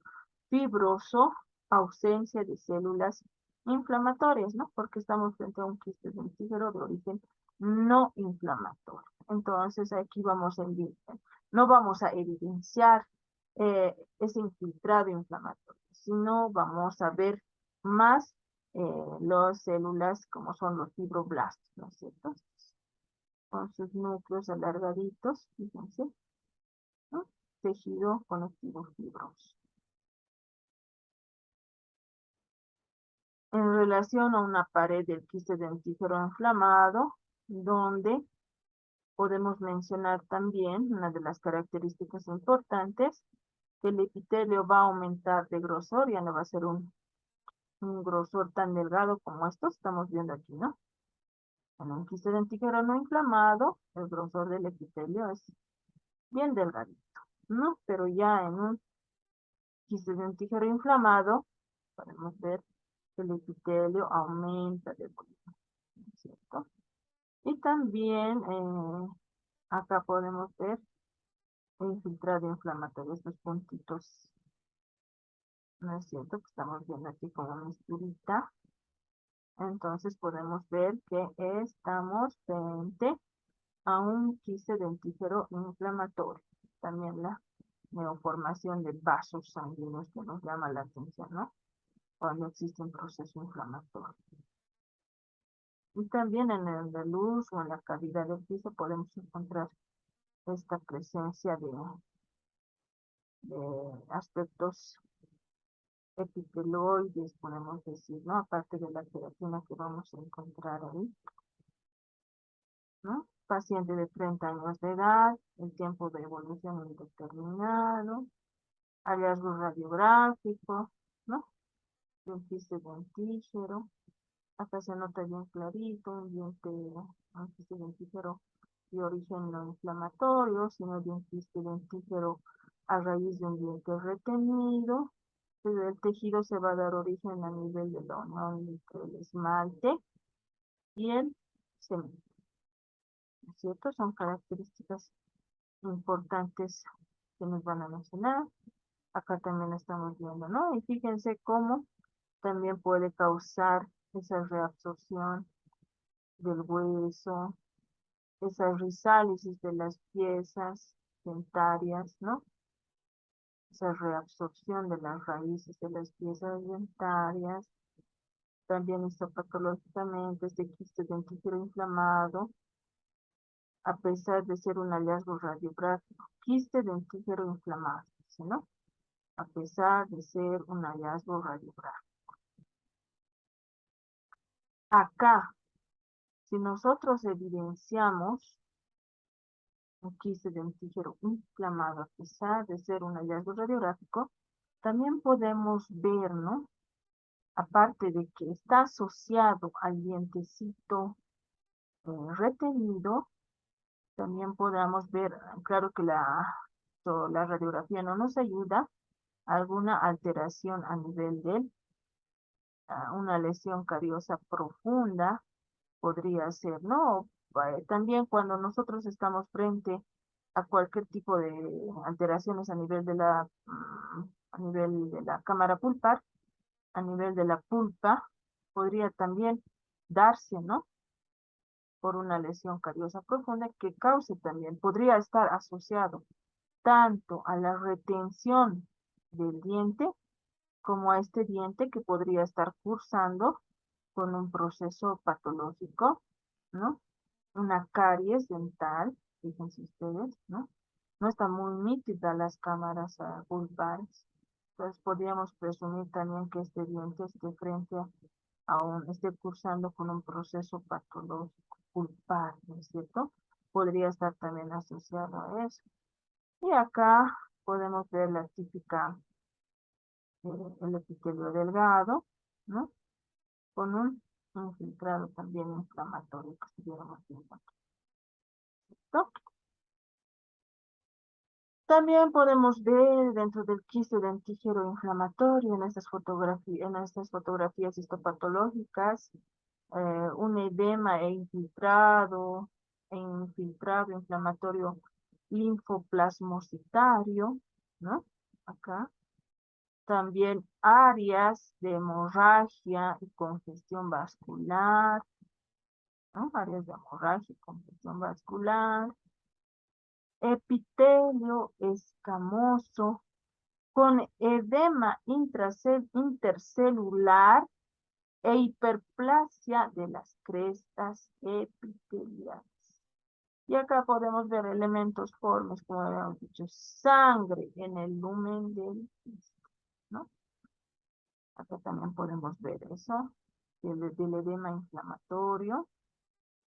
fibroso, ausencia de células inflamatorias, ¿no? Porque estamos frente a un quiste dentígero de origen no inflamatorio. Entonces aquí no vamos a evidenciar ese infiltrado inflamatorio, sino vamos a ver más las células como son los fibroblastos, ¿no es cierto? Con sus núcleos alargaditos, fíjense, ¿no? Tejido conectivo fibroso. En relación a una pared del quiste dentígero inflamado, donde podemos mencionar también una de las características importantes, que el epitelio va a aumentar de grosor, ya no va a ser un grosor tan delgado como estos estamos viendo aquí, ¿no? En un quiste dentígero no inflamado, el grosor del epitelio es bien delgadito, ¿no? Pero ya en un quiste dentígero inflamado, podemos ver que el epitelio aumenta de volumen, ¿cierto? Y también acá podemos ver el infiltrado inflamatorio, estos puntitos, ¿no es cierto? Que estamos viendo aquí como una esturita. Entonces podemos ver que estamos frente a un quiste dentígero inflamatorio. También la neoformación de vasos sanguíneos que nos llama la atención, ¿no? Cuando existe un proceso inflamatorio. Y también en la luz o en la cavidad del piso podemos encontrar esta presencia de aspectos epiteloides, podemos decir, ¿no? Aparte de la queratina que vamos a encontrar ahí, ¿no? Paciente de 30 años de edad, el tiempo de evolución indeterminado, hallazgo radiográfico, ¿no? De un quiste dentígero. Acá se nota bien clarito, un quiste dentígero de origen no inflamatorio, sino de un quiste dentígero a raíz de un diente retenido. Pero el tejido se va a dar origen a nivel de la unión entre el esmalte y el cemento, ¿no es cierto? Son características importantes que nos van a mencionar. Acá también estamos viendo, ¿no? Y fíjense cómo también puede causar esa reabsorción del hueso, esa rizálisis de las piezas dentarias, ¿no? Esa reabsorción de las raíces de las piezas dentarias. También histopatológicamente este quiste dentígero inflamado, a pesar de ser un hallazgo radiográfico, quiste dentígero inflamado, ¿no? A pesar de ser un hallazgo radiográfico. Acá, si nosotros evidenciamos un quiste dentígero inflamado, a pesar de ser un hallazgo radiográfico, también podemos ver, ¿no? Aparte de que está asociado al dientecito retenido, también podamos ver, claro que la radiografía no nos ayuda, alguna alteración a nivel de una lesión cariosa profunda podría ser, ¿no? También cuando nosotros estamos frente a cualquier tipo de alteraciones a nivel de a nivel de la cámara pulpar, a nivel de la pulpa, podría también darse, ¿no? Por una lesión cariosa profunda que cause también, podría estar asociado tanto a la retención del diente como a este diente que podría estar cursando con un proceso patológico, ¿no? Una caries dental, fíjense ustedes, ¿no? No están muy nítidas las cámaras pulpares. Entonces podríamos presumir también que este diente esté frente esté cursando con un proceso patológico pulpar, ¿no es cierto? Podría estar también asociado a eso. Y acá podemos ver la típica, el epitelio delgado, ¿no? Con un infiltrado también inflamatorio que estuviéramos viendo, ¿no? También podemos ver dentro del quiste dentígero inflamatorio en estas fotografías histopatológicas un edema e infiltrado inflamatorio linfoplasmocitario, ¿no? Acá. También áreas de hemorragia y congestión vascular, ¿no? Áreas de hemorragia y congestión vascular. Epitelio escamoso con edema intercelular e hiperplasia de las crestas epiteliales. Y acá podemos ver elementos formes, como habíamos dicho, sangre en el lumen del quiste, ¿no? Acá también podemos ver eso, del edema inflamatorio,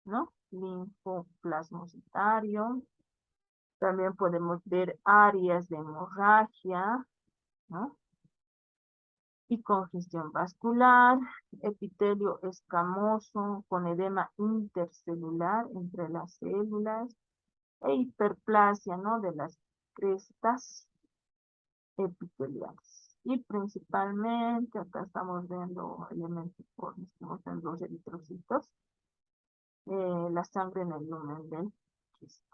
¿no? Linfoplasmocitario. También podemos ver áreas de hemorragia, ¿no? Y congestión vascular, epitelio escamoso con edema intercelular entre las células e hiperplasia, ¿no? De las crestas epiteliales. Y principalmente, acá estamos viendo elementos formes, como son los eritrocitos, la sangre en el lumen del quiste.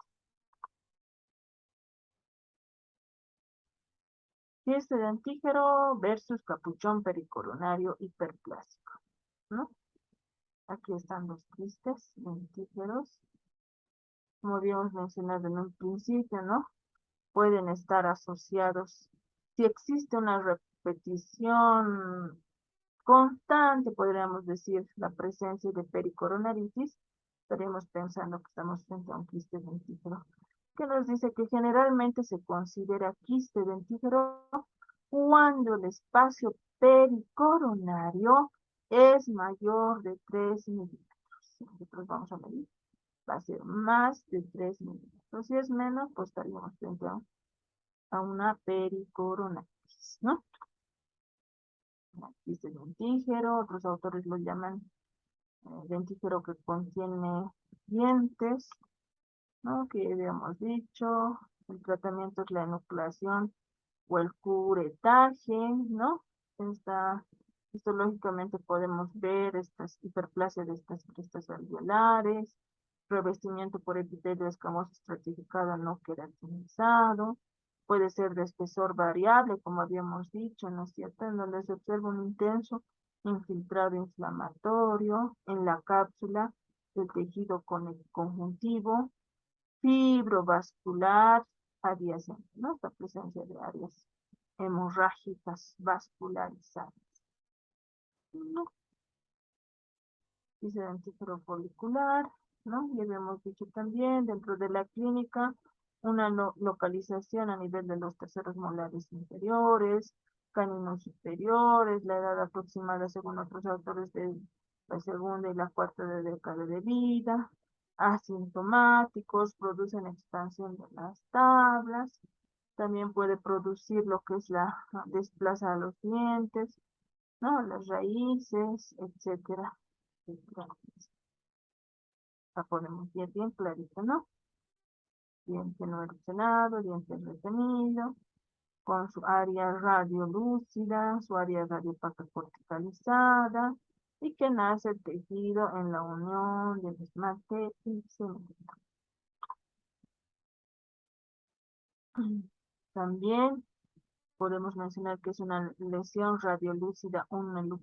Quiste dentígero versus capuchón pericoronario hiperplásico, ¿no? Aquí están los quistes dentígeros. Como habíamos mencionado en un principio, ¿no? Pueden estar asociados, si existe una repetición constante, podríamos decir, la presencia de pericoronaritis, estaríamos pensando que estamos frente a un quiste dentígero, que nos dice que generalmente se considera quiste dentígero cuando el espacio pericoronario es mayor de 3 milímetros. Nosotros vamos a medir, va a ser más de 3 milímetros. Si es menos, pues estaríamos frente a una pericoronitis, ¿no? Dice dentígero, otros autores lo llaman dentígero que contiene dientes, ¿no? Que habíamos dicho, el tratamiento es la enucleación o el curetaje, ¿no? Histológicamente podemos ver estas hiperplasia de estas crestas alveolares, revestimiento por epitelio escamoso estratificado no queratinizado, puede ser de espesor variable, como habíamos dicho, ¿no es cierto? En donde se observa un intenso infiltrado inflamatorio en la cápsula del tejido conjuntivo, fibrovascular adyacente, ¿no? Esta presencia de áreas hemorrágicas vascularizadas, ¿no? Dice dentífero folicular, ¿no? Y habíamos dicho también dentro de la clínica una localización a nivel de los terceros molares inferiores, caninos superiores, la edad aproximada según otros autores de la segunda y la cuarta década de vida, asintomáticos, producen expansión de las tablas, también puede producir lo que es la desplaza a los dientes, ¿no? Las raíces, etcétera. La ponemos bien, bien clarito, ¿no? Diente no erosionado, diente retenido, con su área radiolúcida, su área radiopaca corticalizada, y que nace el tejido en la unión del esmalte y cemento. También podemos mencionar que es una lesión radiolúcida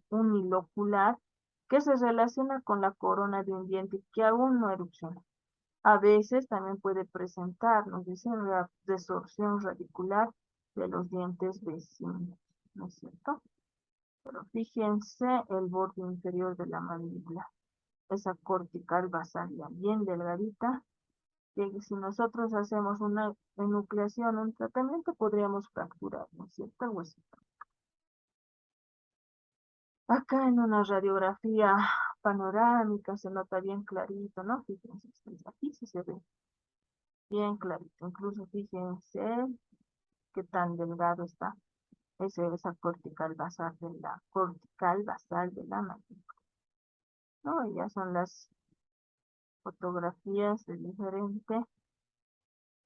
unilocular que se relaciona con la corona de un diente que aún no erupciona. A veces también puede presentar, nos dice, la desorción radicular de los dientes vecinos, ¿no es cierto? Pero fíjense el borde inferior de la mandíbula, esa cortical basal ya bien delgadita, que si nosotros hacemos una enucleación, un tratamiento, podríamos fracturar, ¿no es cierto? El huesito. Acá en una radiografía panorámica se nota bien clarito, ¿no? Fíjense, aquí sí se ve bien clarito. Incluso fíjense qué tan delgado está esa cortical basal de la mandíbula, ¿no? Y ya son las fotografías de diferente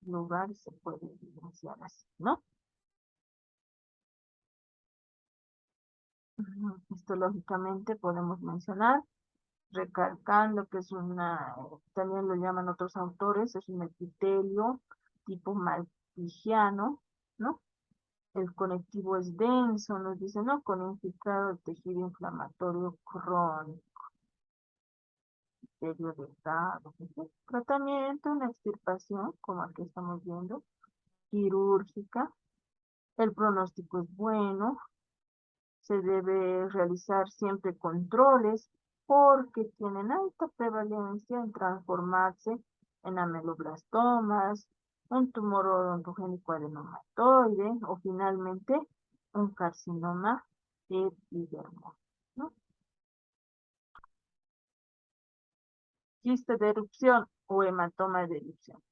lugar, se puede evidenciar así, ¿no? Histológicamente podemos mencionar, recalcando que es también lo llaman otros autores, es un epitelio tipo malpighiano, ¿no? El conectivo es denso, nos dice, ¿no? Con infiltrado de tejido inflamatorio crónico, epitelio delgado. Tratamiento, una extirpación, como aquí estamos viendo, quirúrgica. El pronóstico es bueno, se debe realizar siempre controles porque tienen alta prevalencia en transformarse en ameloblastomas, un tumor odontogénico adenomatoide o finalmente un carcinoma epidermoide, ¿no? Quiste de erupción o hematoma de erupción.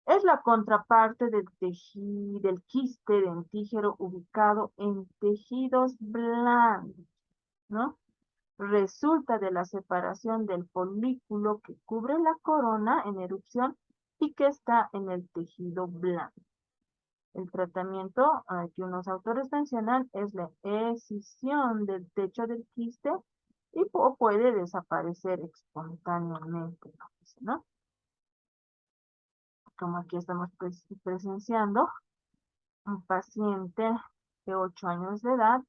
Es la contraparte del quiste dentígero ubicado en tejidos blandos, ¿no? Resulta de la separación del folículo que cubre la corona en erupción y que está en el tejido blanco. El tratamiento que unos autores mencionan es la escisión del techo del quiste y puede desaparecer espontáneamente, ¿no? Como aquí estamos presenciando un paciente de 8 años de edad,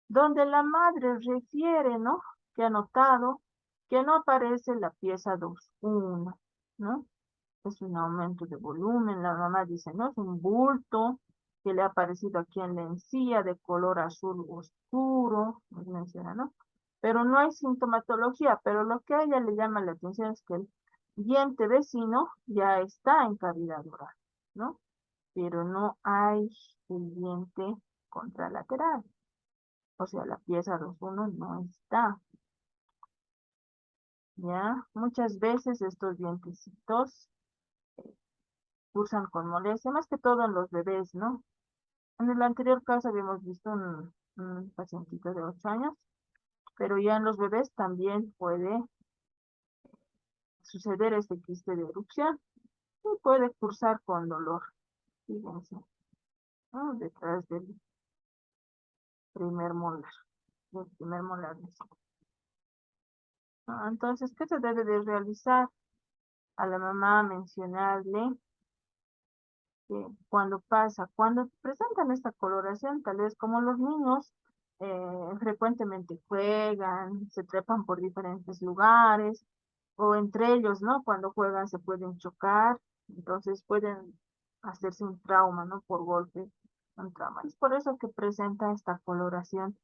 donde la madre refiere, ¿no? Que ha notado que no aparece la pieza 2.1, ¿no? Es un aumento de volumen, la mamá dice, no, es un bulto que le ha aparecido aquí en la encía de color azul oscuro, nos menciona, ¿no? Pero no hay sintomatología, pero lo que a ella le llama la atención es que el diente vecino ya está en cavidad oral, ¿no? Pero no hay el diente contralateral. O sea, la pieza 2,1 no está. ¿Ya? Muchas veces estos dientecitos cursan con molestia, más que todo en los bebés, ¿no? En el anterior caso habíamos visto un pacientito de 8 años, pero ya en los bebés también puede suceder este quiste de erupción y puede cursar con dolor. Fíjense, ¿no? Detrás del primer molar, del primer molar. Entonces, ¿qué se debe de realizar? A la mamá mencionarle que cuando presentan esta coloración, tal vez como los niños frecuentemente juegan, se trepan por diferentes lugares, o entre ellos, ¿no? Cuando juegan se pueden chocar, entonces pueden hacerse un trauma, ¿no? Por golpe, un trauma. Es por eso que presenta esta coloración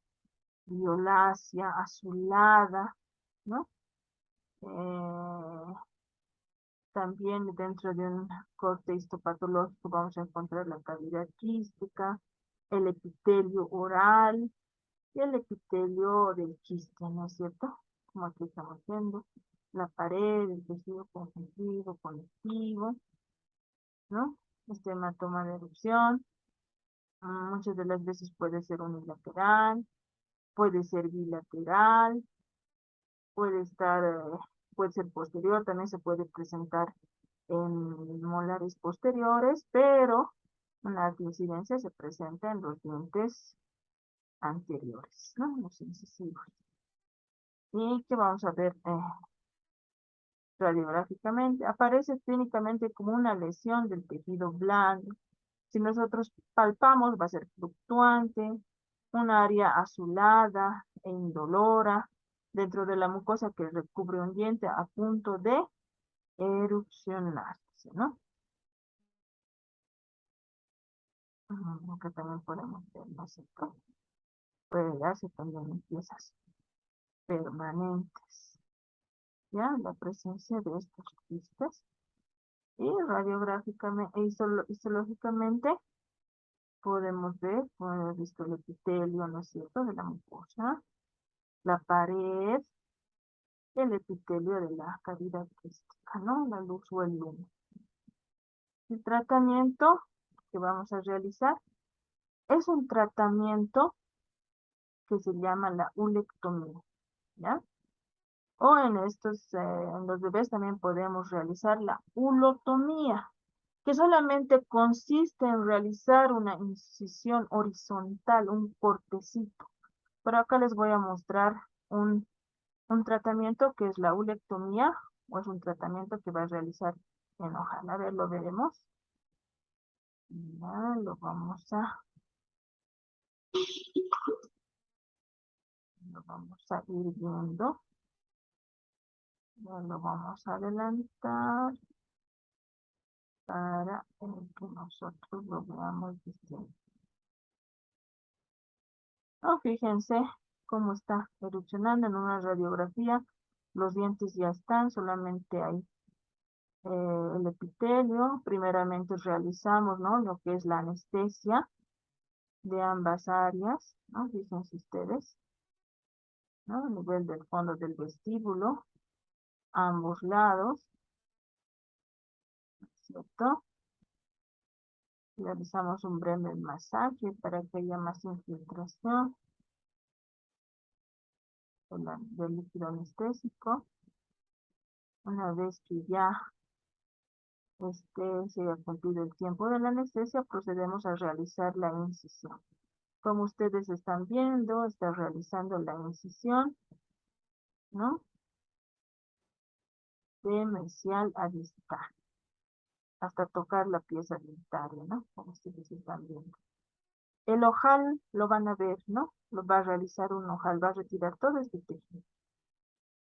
violácea, azulada, ¿no? Eh, También dentro de un corte histopatológico vamos a encontrar la cavidad quística, el epitelio oral y el epitelio del quiste, ¿no es cierto? Como aquí estamos viendo, la pared, el tejido conjuntivo, conectivo, ¿no? Este hematoma de erupción, muchas de las veces puede ser unilateral, puede ser bilateral, puede estar, puede ser posterior, también se puede presentar en molares posteriores, pero una alta incidencia se presenta en los dientes anteriores, ¿no? Los incisivos. Y que vamos a ver radiográficamente, aparece clínicamente como una lesión del tejido blando. Si nosotros palpamos, va a ser fluctuante, un área azulada e indolora dentro de la mucosa que recubre un diente a punto de erupcionarse, ¿no? Acá también podemos ver, ¿no es cierto? Puede darse también en piezas permanentes, ¿ya? La presencia de estos quistes y radiográficamente e histológicamente podemos ver, como hemos visto, el epitelio, ¿no es cierto?, de la mucosa, la pared, el epitelio de la cavidad quística, ¿no? La luz o el lumen. El tratamiento que vamos a realizar es un tratamiento que se llama la ulectomía, ¿ya? O en los bebés también podemos realizar la ulotomía, que solamente consiste en realizar una incisión horizontal, un cortecito. Pero acá les voy a mostrar un tratamiento que es la ulectomía, o es un tratamiento que va a realizar en hoja. A ver, lo veremos. Ya, lo vamos a ir viendo. Ya lo vamos a adelantar para que nosotros lo veamos distinto. Oh, fíjense cómo está erupcionando en una radiografía. Los dientes ya están, solamente hay el epitelio. Primeramente realizamos, ¿no?, lo que es la anestesia de ambas áreas, ¿no? Fíjense ustedes, ¿no? A nivel del fondo del vestíbulo, ambos lados, ¿cierto? Realizamos un breve masaje para que haya más infiltración del líquido anestésico. Una vez que ya se haya cumplido el tiempo de la anestesia, procedemos a realizar la incisión. Como ustedes están viendo, está realizando la incisión, ¿no? De mesial a distal, hasta tocar la pieza dentaria, ¿no? Como ustedes están viendo. El ojal lo van a ver, ¿no? Lo va a realizar un ojal, va a retirar todo este tejido.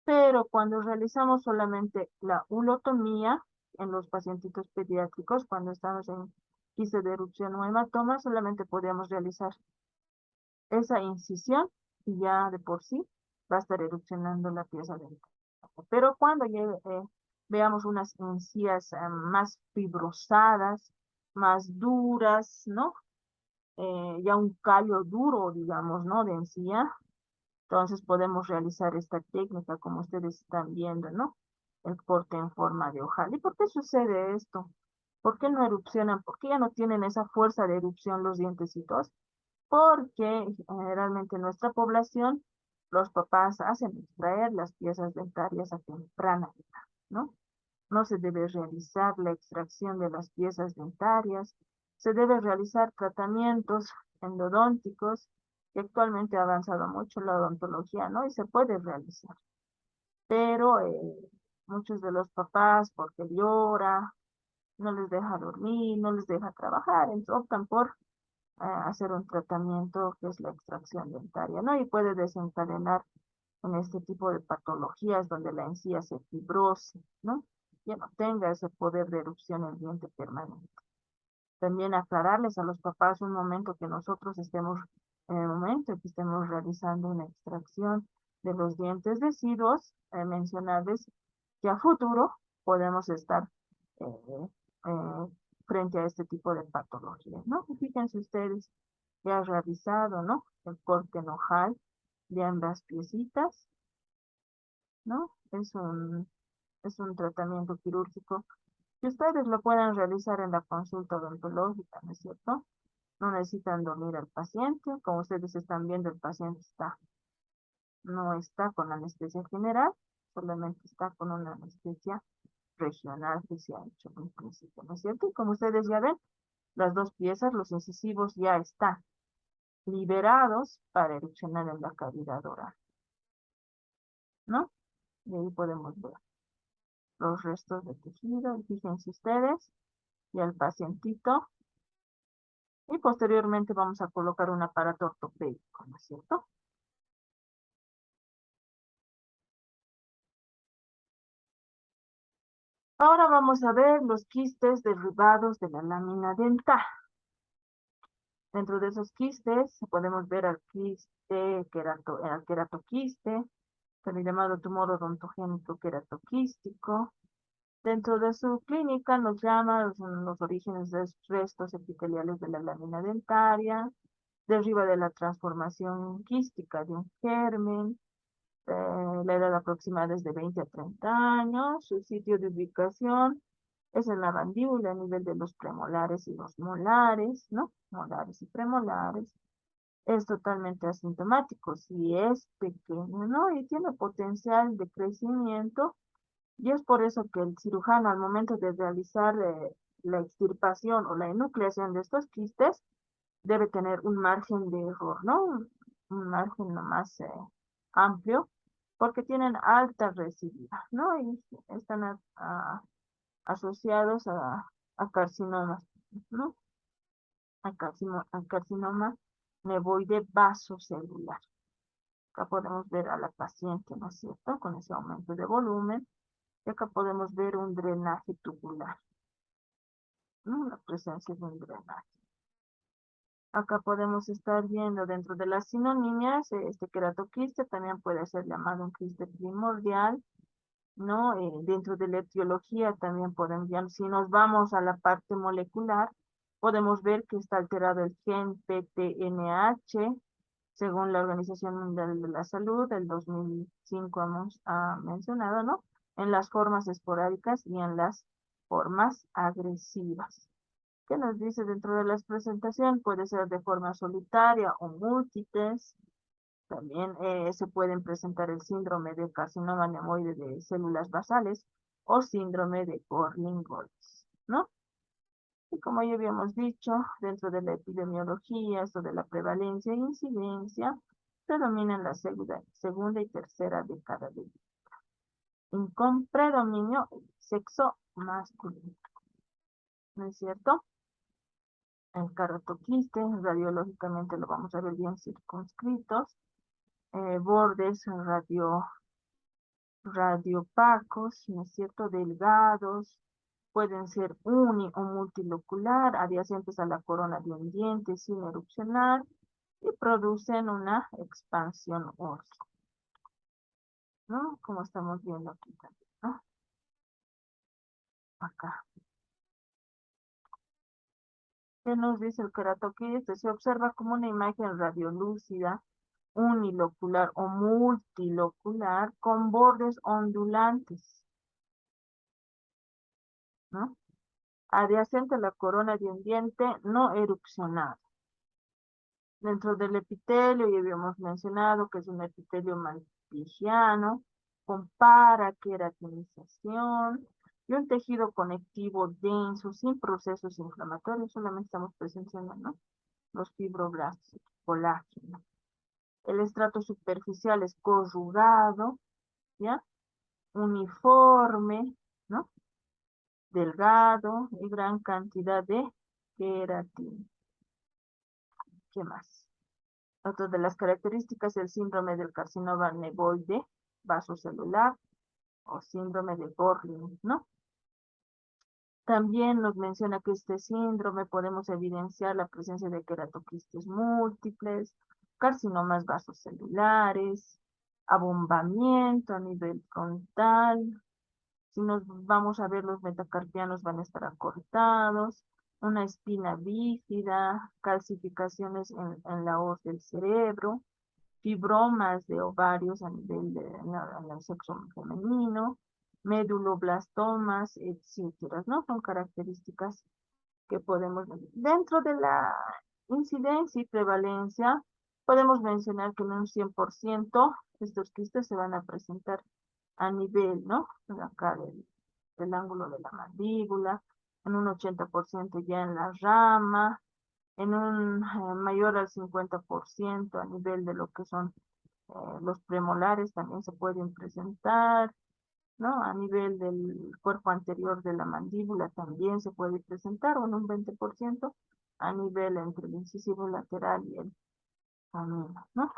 Pero cuando realizamos solamente la ulotomía en los pacientitos pediátricos, cuando estamos en quiste de erupción o hematoma, solamente podemos realizar esa incisión y ya de por sí va a estar erupcionando la pieza dental. Pero cuando veamos unas encías más fibrosadas, más duras, ¿no? ya un callo duro, digamos, ¿no? De encía. Entonces podemos realizar esta técnica como ustedes están viendo, ¿no? El corte en forma de ojal. ¿Y por qué sucede esto? ¿Por qué no erupcionan? ¿Por qué ya no tienen esa fuerza de erupción los dientecitos? Porque generalmente en nuestra población los papás hacen extraer las piezas dentarias a temprana edad, ¿no? No se debe realizar la extracción de las piezas dentarias, se debe realizar tratamientos endodónticos, que actualmente ha avanzado mucho la odontología, ¿no? Y se puede realizar. Pero muchos de los papás, porque llora, no les deja dormir, no les deja trabajar, entonces optan por hacer un tratamiento que es la extracción dentaria, ¿no? Y puede desencadenar en este tipo de patologías donde la encía se fibrose, ¿no? Ya no tenga ese poder de erupción en el diente permanente. También aclararles a los papás un momento que nosotros estemos, en el momento que estemos realizando una extracción de los dientes deciduos, mencionarles que a futuro podemos estar eh, eh, frente a este tipo de patologías, ¿no? Fíjense ustedes, ya ha realizado, ¿no? El corte en ojal de ambas piecitas, ¿no? Es un tratamiento quirúrgico que ustedes lo puedan realizar en la consulta odontológica, ¿no es cierto? No necesitan dormir al paciente, como ustedes están viendo, el paciente no está con anestesia general, solamente está con una anestesia regional que se ha hecho en principio, ¿no es cierto? Y como ustedes ya ven, las dos piezas, los incisivos ya están liberados para erupcionar en la cavidad oral, ¿no? Y ahí podemos ver los restos de tejido, y fíjense ustedes, y al pacientito, y posteriormente vamos a colocar un aparato ortopédico, ¿no es cierto? Ahora vamos a ver los quistes derribados de la lámina dental. Dentro de esos quistes podemos ver al quiste, el queratoquiste, también llamado tumor odontogénico queratoquístico. Dentro de su clínica nos llama los orígenes de restos epiteliales de la lámina dentaria, deriva de la transformación quística de un germen, la edad aproximada es de 20 a 30 años, su sitio de ubicación es en la mandíbula a nivel de los premolares y los molares, ¿no? Molares y premolares. Es totalmente asintomático, si es pequeño, ¿no? Y tiene potencial de crecimiento, y es por eso que el cirujano al momento de realizar la extirpación o la enucleación de estos quistes debe tener un margen de error, ¿no? Un margen lo más amplio, porque tienen alta recidiva, ¿no? Y están asociados a carcinomas, ¿no? A carcinoma nevoide vasocelular. Acá podemos ver a la paciente, ¿no es cierto? Con ese aumento de volumen. Y acá podemos ver un drenaje tubular, ¿no? La presencia de un drenaje. Acá podemos estar viendo dentro de las sinonimias, este queratoquiste también puede ser llamado un quiste primordial, ¿no? Dentro de la etiología también podemos, ya, si nos vamos a la parte molecular, podemos ver que está alterado el gen PTNH, según la Organización Mundial de la Salud, del 2005 ha mencionado, ¿no? En las formas esporádicas y en las formas agresivas. ¿Qué nos dice dentro de la presentación? Puede ser de forma solitaria o múltiples. También se pueden presentar el síndrome de carcinoma nemoide de células basales o síndrome de Gorlin-Goltz, ¿no? Y como ya habíamos dicho, dentro de la epidemiología, esto de la prevalencia e incidencia, predominan la segunda y tercera década de vida, con predominio sexo masculino, ¿no es cierto? El caratoquiste, radiológicamente lo vamos a ver bien circunscritos, bordes radiopacos, ¿no es cierto? Delgados, pueden ser uni o multilocular, adyacentes a la corona de un diente sin erupcionar y producen una expansión ósea, ¿no? Como estamos viendo aquí también, ¿no? Acá. ¿Qué nos dice el queratoquiste? Se observa como una imagen radiolúcida, unilocular o multilocular con bordes ondulantes, ¿no? Adyacente a la corona de un diente no erupcionado. Dentro del epitelio, ya habíamos mencionado que es un epitelio malpighiano, con paraqueratinización y un tejido conectivo denso, sin procesos inflamatorios, solamente estamos presenciando, ¿no? Los fibroblastos, colágeno. El estrato superficial es corrugado, ¿ya? Uniforme, ¿no? Delgado y gran cantidad de queratina. ¿Qué más? Otra de las características es el síndrome del carcinoma nevoide vasocelular o síndrome de Gorlin, ¿no? También nos menciona que este síndrome podemos evidenciar la presencia de queratoquistes múltiples, carcinomas vasocelulares, abombamiento a nivel frontal. Si nos vamos a ver, los metacarpianos van a estar acortados, una espina bífida, calcificaciones en la hoz del cerebro, fibromas de ovarios a nivel en el sexo femenino, meduloblastomas, etcétera, ¿no? Son características que podemos ver. Dentro de la incidencia y prevalencia, podemos mencionar que en un 100% estos quistes se van a presentar a nivel, ¿no? Acá del ángulo de la mandíbula, en un 80% ya en la rama, en un mayor al 50% a nivel de lo que son los premolares también se pueden presentar, ¿no? A nivel del cuerpo anterior de la mandíbula también se puede presentar, o en un 20% a nivel entre el incisivo lateral y el canino, ¿no?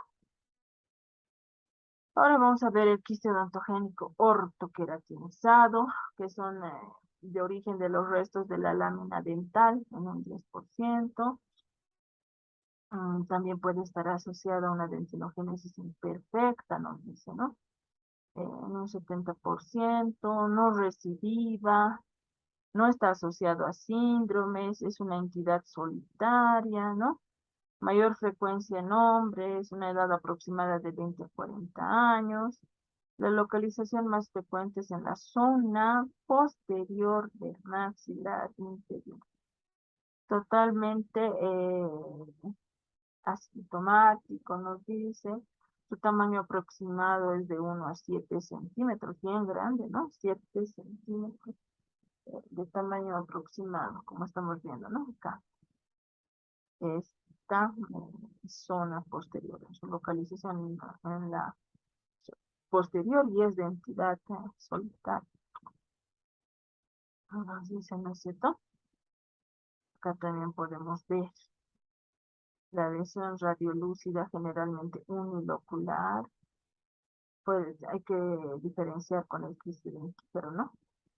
Ahora vamos a ver el quiste odontogénico ortoqueratinizado, que son de origen de los restos de la lámina dental en un 10%. También puede estar asociado a una dentinogénesis imperfecta, nos dice, ¿no? En un 70%, no recidiva, no está asociado a síndromes, es una entidad solitaria, ¿no? Mayor frecuencia en hombres, una edad aproximada de 20 a 40 años. La localización más frecuente es en la zona posterior del maxilar inferior. Totalmente asintomático, nos dice. Su tamaño aproximado es de 1 a 7 centímetros, bien grande, ¿no? 7 centímetros de tamaño aproximado, como estamos viendo, ¿no? Acá. Esta zona posterior, en su localización en la posterior y es de entidad solitaria. Nos dice, ¿no es cierto? Acá también podemos ver la lesión radiolúcida, generalmente unilocular. Pues hay que diferenciar con el quiste dentígero, ¿no?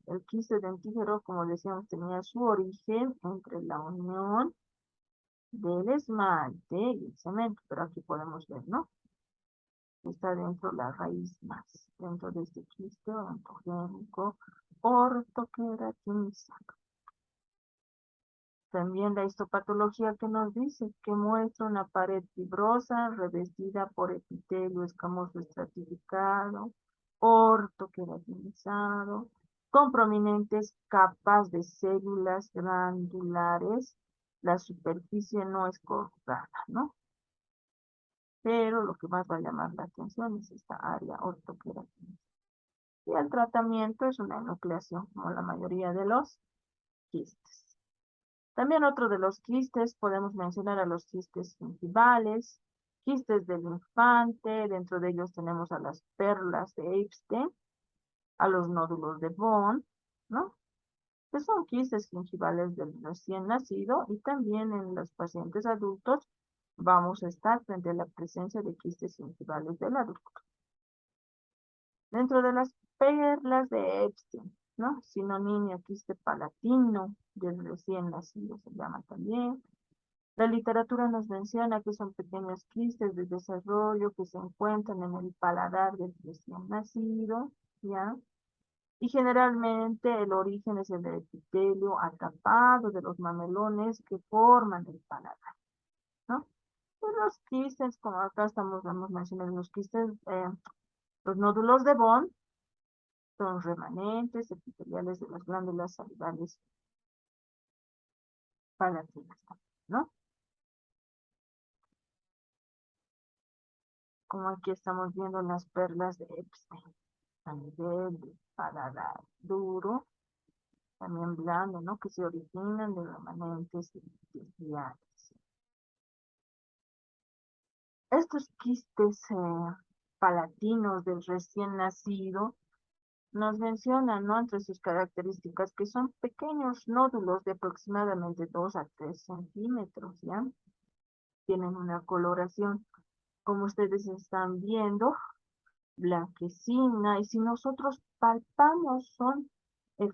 El quiste dentígero, como decíamos, tenía su origen entre la unión del esmalte y el cemento, pero aquí podemos ver, ¿no? Está dentro la raíz más, dentro de este quiste odontogénico ortoqueratinizado. También la histopatología que nos dice que muestra una pared fibrosa revestida por epitelio escamoso estratificado, ortoqueratinizado, con prominentes capas de células glandulares. La superficie no es corrugada, ¿no? Pero lo que más va a llamar la atención es esta área ortoqueratinizada. Y el tratamiento es una enucleación, como la mayoría de los quistes. También otro de los quistes, podemos mencionar a los quistes gingivales, quistes del infante, dentro de ellos tenemos a las perlas de Epstein, a los nódulos de Bond, ¿no? Que son quistes gingivales del recién nacido, y también en los pacientes adultos vamos a estar frente a la presencia de quistes gingivales del adulto. Dentro de las perlas de Epstein, ¿no? Sinonimio quiste palatino del recién nacido se llama también. La literatura nos menciona que son pequeños quistes de desarrollo que se encuentran en el paladar del recién nacido, ¿ya? Y generalmente el origen es el del epitelio atapado de los mamelones que forman el paladar, ¿no? Y los quistes, como acá estamos mencionando los quistes, los nódulos de Bond son remanentes epiteliales de las glándulas salivales palatinas, ¿no? Como aquí estamos viendo las perlas de Epstein, a nivel de paladar duro, también blando, ¿no? Que se originan de remanentes epiteliales. Estos quistes palatinos del recién nacido nos mencionan, ¿no? Entre sus características que son pequeños nódulos de aproximadamente 2 a 3 centímetros, ¿ya? Tienen una coloración, como ustedes están viendo, blanquecina, y si nosotros palpamos, son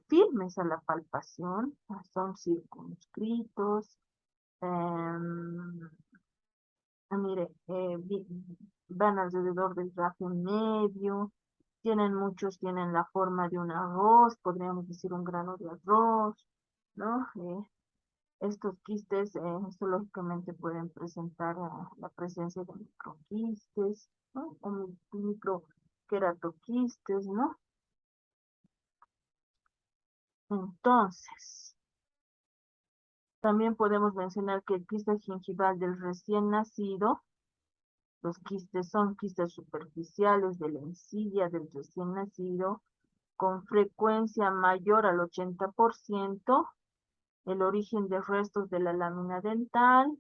firmes a la palpación, son circunscritos, mire, van alrededor del raje medio, muchos tienen la forma de un arroz, podríamos decir un grano de arroz, ¿no? Estos quistes histológicamente pueden presentar la presencia de microquistes, ¿no? O microqueratoquistes, ¿no? Entonces, también podemos mencionar que el quiste gingival del recién nacido, los quistes son quistes superficiales de la encilla del recién nacido, con frecuencia mayor al 80%, el origen de restos de la lámina dental.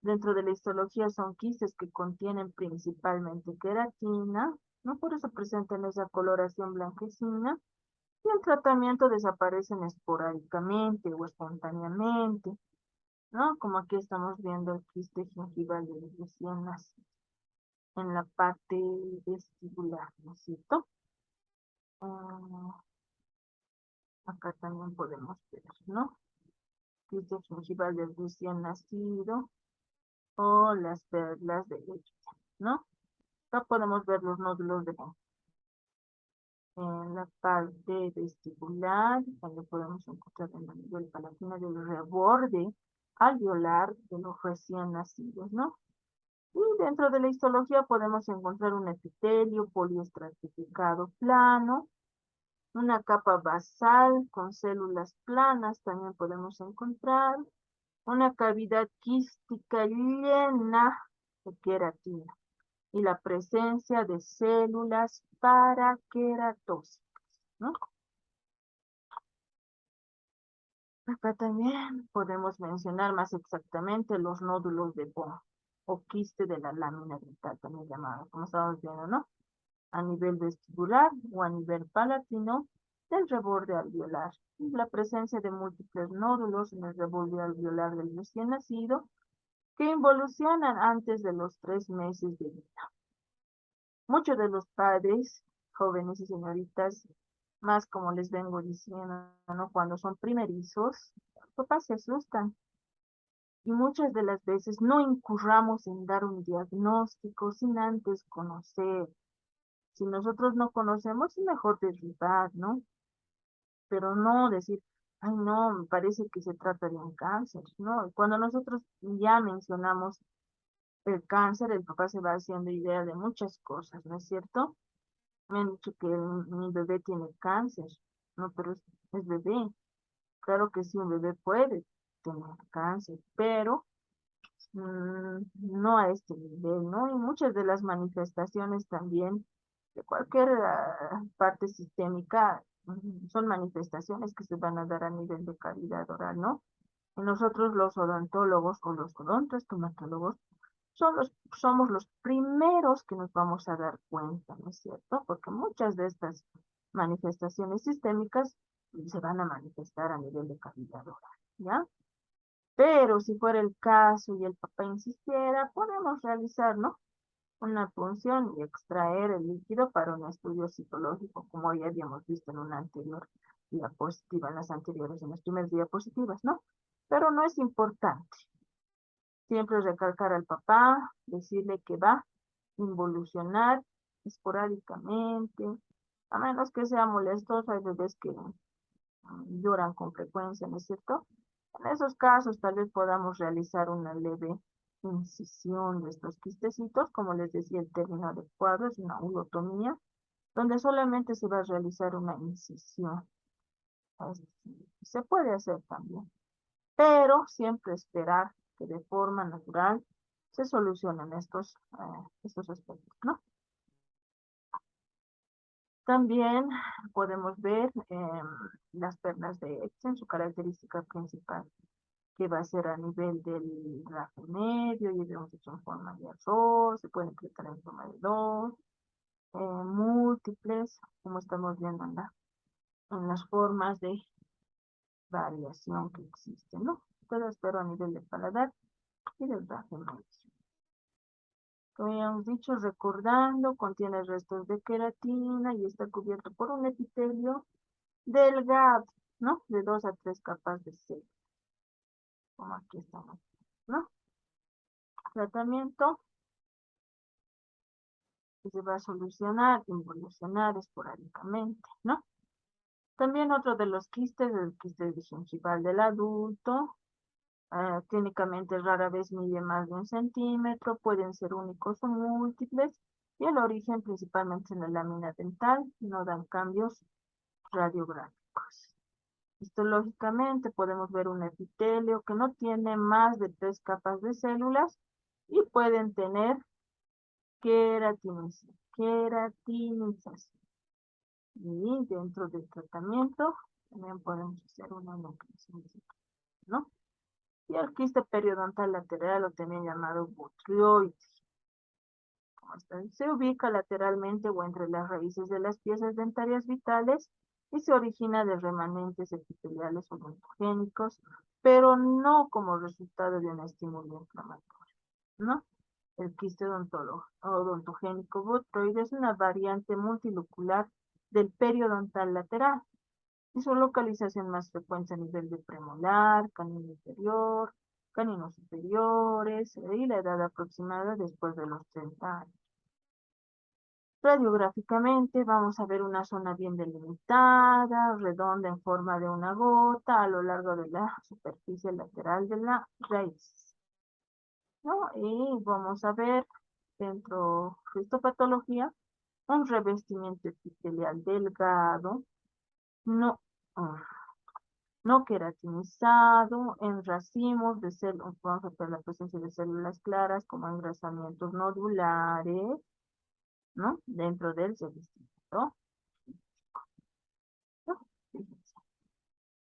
Dentro de la histología son quistes que contienen principalmente queratina, ¿no? Por eso presentan esa coloración blanquecina, y el tratamiento desaparecen esporádicamente o espontáneamente, ¿no? Como aquí estamos viendo el quiste gingival de recién nacido en la parte vestibular, ¿no es cierto? Ah, acá también podemos ver, ¿no? Quiste gingival del recién nacido o las perlas de leche, ¿no? Acá podemos ver los nódulos de Bond. En la parte vestibular, donde podemos encontrar en el nivel palatino del reborde alveolar de los recién nacidos, ¿no? Y dentro de la histología podemos encontrar un epitelio poliestratificado plano, una capa basal con células planas, también podemos encontrar una cavidad quística llena de queratina y la presencia de células paraqueratócitas, ¿no? Acá también podemos mencionar más exactamente los nódulos de Bond o quiste de la lámina dental, también llamado, como estamos viendo, ¿no? A nivel vestibular o a nivel palatino del reborde alveolar. La presencia de múltiples nódulos en el reborde alveolar del recién nacido que involucionan antes de los 3 meses de vida. Muchos de los padres, jóvenes y señoritas, más como les vengo diciendo, ¿no? Cuando son primerizos, los papás se asustan y muchas de las veces no incurramos en dar un diagnóstico sin antes conocer. Si nosotros no conocemos, es mejor derribar, ¿no? Pero no decir, ay, no, me parece que se trata de un cáncer, ¿no? Cuando nosotros ya mencionamos el cáncer, el papá se va haciendo idea de muchas cosas, ¿no es cierto? Me han dicho que mi bebé tiene cáncer, no, pero es bebé. Claro que sí, un bebé puede tener cáncer, pero no a este nivel, ¿no? Y muchas de las manifestaciones también de cualquier parte sistémica son manifestaciones que se van a dar a nivel de cavidad oral, ¿no? Y nosotros los odontólogos o los odontoestomatólogos somos los primeros que nos vamos a dar cuenta, ¿no es cierto? Porque muchas de estas manifestaciones sistémicas se van a manifestar a nivel de cavidad oral, ¿ya? Pero si fuera el caso y el papá insistiera, podemos realizar, ¿no? Una punción y extraer el líquido para un estudio citológico, como ya habíamos visto en una anterior diapositiva, en las primeras diapositivas, ¿no? Pero no es importante. Siempre recalcar al papá, decirle que va a involucionar esporádicamente, A menos que sea molestoso, hay bebés que lloran con frecuencia, ¿no es cierto? En esos casos tal vez podamos realizar una leve incisión de estos quistecitos, como les decía, el término adecuado es una ulotomía, donde solamente se va a realizar una incisión. Así, se puede hacer también, pero siempre esperar que de forma natural se solucionen estos aspectos, ¿no? También podemos ver las perlas de Ebsen, su característica principal, que va a ser a nivel del raje medio, y vemos hecho en forma de arroz, se puede interpretar en forma de dos, múltiples, como estamos viendo en las formas de variación que existen, ¿no? Todo espero a nivel del paladar y del raje medio. Como habíamos dicho, recordando, contiene restos de queratina y está cubierto por un epitelio delgado, ¿no? De 2 a 3 capas de célula, como aquí estamos, ¿no? Tratamiento que se va a solucionar, involucionar esporádicamente, ¿no? También otro de los quistes es el quiste gingival del adulto. Clínicamente rara vez mide más de 1 centímetro, pueden ser únicos o múltiples, y el origen principalmente en la lámina dental, no dan cambios radiográficos. Histológicamente podemos ver un epitelio que no tiene más de 3 capas de células y pueden tener queratinización. Y dentro del tratamiento también podemos hacer una nucleación, ¿no? Y el quiste periodontal lateral, o también llamado botrioides, se ubica lateralmente o entre las raíces de las piezas dentarias vitales y se origina de remanentes epiteliales odontogénicos, pero no como resultado de un estímulo inflamatorio, ¿no? El quiste odontogénico botroide es una variante multilocular del periodontal lateral y su localización más frecuente a nivel de premolar, canino inferior, caninos superiores y la edad aproximada después de los 30 años. Radiográficamente vamos a ver una zona bien delimitada, redonda en forma de una gota a lo largo de la superficie lateral de la raíz, ¿no? Y vamos a ver dentro de histopatología un revestimiento epitelial delgado, no, ah, no queratinizado, en racimos de células, vamos a ver la presencia de células claras como engrasamientos nodulares, ¿no? Dentro del revestimiento, ¿no? Fíjense.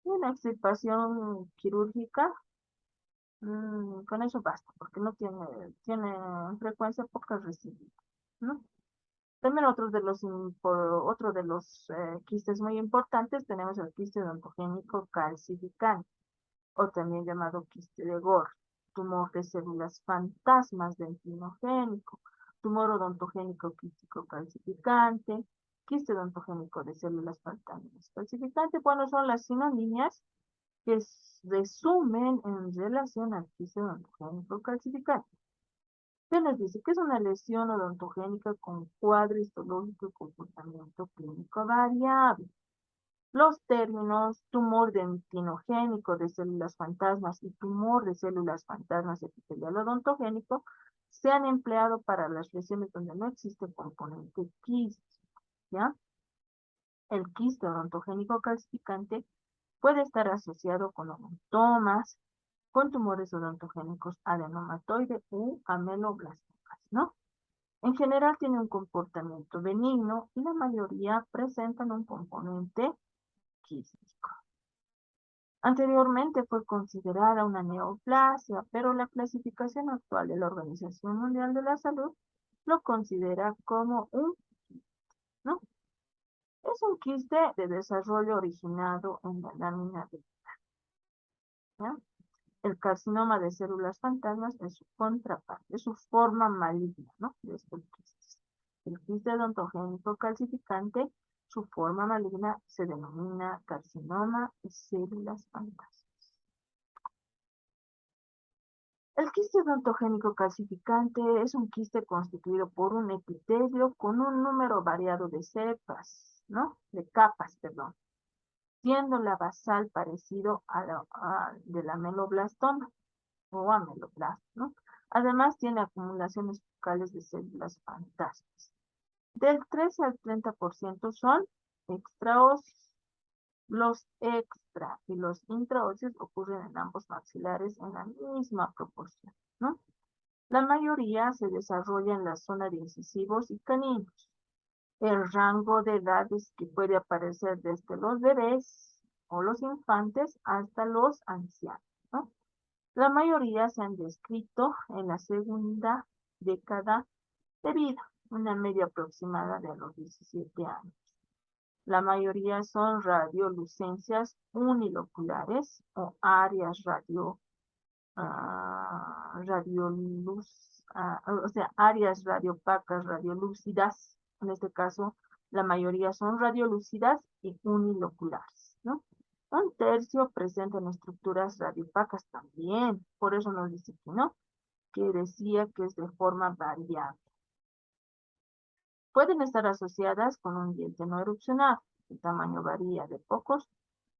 Y una extirpación quirúrgica, con eso basta, porque no tiene frecuencia poca residuos, ¿no? También otro de los quistes muy importantes tenemos el quiste odontogénico calcificante, o también llamado quiste de Gore, tumor de células fantasmas dentinogénico, tumor odontogénico quístico calcificante, quiste odontogénico de células fantasmas calcificante. Bueno, son las sinonimias que resumen en relación al quiste odontogénico calcificante. ¿Qué nos dice? Que es una lesión odontogénica con cuadro histológico y comportamiento clínico variable. Los términos tumor dentinogénico de células fantasmas y tumor de células fantasmas epitelial odontogénico se han empleado para las lesiones donde no existe componente quiste, ¿ya? El quiste odontogénico calcificante puede estar asociado con odontomas, con tumores odontogénicos adenomatoide u ameloblastomas, ¿no? En general tiene un comportamiento benigno y la mayoría presentan un componente quístico. Anteriormente fue considerada una neoplasia, pero la clasificación actual de la Organización Mundial de la Salud lo considera como ¿no? Es un quiste de desarrollo originado en la lámina de, ¿ya? El carcinoma de células fantasmas es su contraparte, es su forma maligna, ¿no? De este quiste. El quiste odontogénico calcificante, su forma maligna se denomina carcinoma de células fantasmas. El quiste odontogénico calcificante es un quiste constituido por un epitelio con un número variado de cepas ¿no? De capas, perdón, siendo la basal parecido de la ameloblastoma o ameloblast, ¿no? Además tiene acumulaciones focales de células fantasmas. Del 13 al 30% son extraóseos. Los extra y los intraóseos ocurren en ambos maxilares en la misma proporción, ¿no? La mayoría se desarrolla en la zona de incisivos y caninos. El rango de edades que puede aparecer desde los bebés o los infantes hasta los ancianos, ¿no? La mayoría se han descrito en la segunda década de vida, una media aproximada de los 17 años. La mayoría son radiolucencias uniloculares o áreas o sea, áreas radiopacas, radiolúcidas. En este caso, la mayoría son radiolúcidas y uniloculares, ¿no? Un tercio presentan estructuras radiopacas también, por eso nos dice que no, que decía que es de forma variable. Pueden estar asociadas con un diente no erupcionado. El tamaño varía de pocos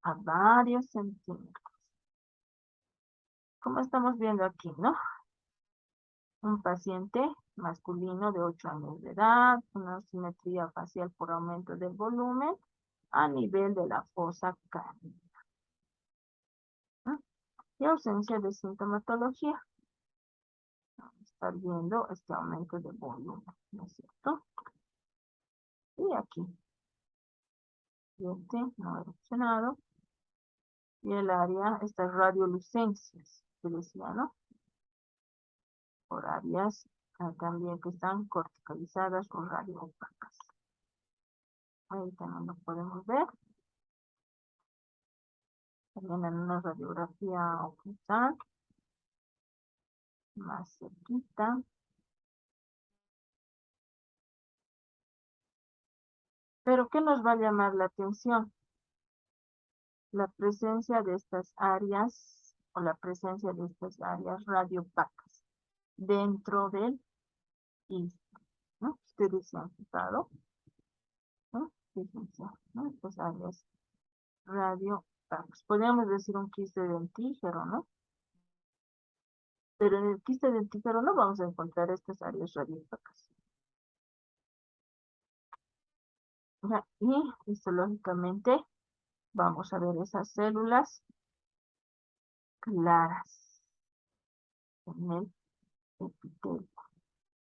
a varios centímetros. Como estamos viendo aquí, ¿no? Un paciente masculino de 8 años de edad, una simetría facial por aumento del volumen a nivel de la fosa cánida. ¿No? Y ausencia de sintomatología. Vamos a estar viendo este aumento de volumen, ¿no es cierto? Y aquí, diente no erupcionado. Y el área, estas radiolucencias, que decía, ¿no? Por áreas también que están corticalizadas o radioopacas. Ahí también lo podemos ver. También en una radiografía ocultar, más cerquita. Pero ¿qué nos va a llamar la atención? La presencia de estas áreas o la presencia de estas áreas radiopacas dentro del quiste, ¿no? Ustedes se han fijado, ¿no? Fíjense, ¿no? Estas áreas radiopacas. Podríamos decir un quiste dentígero, ¿no? Pero en el quiste dentígero no vamos a encontrar estas áreas radiopacas. Y histológicamente vamos a ver esas células claras en el epitelio.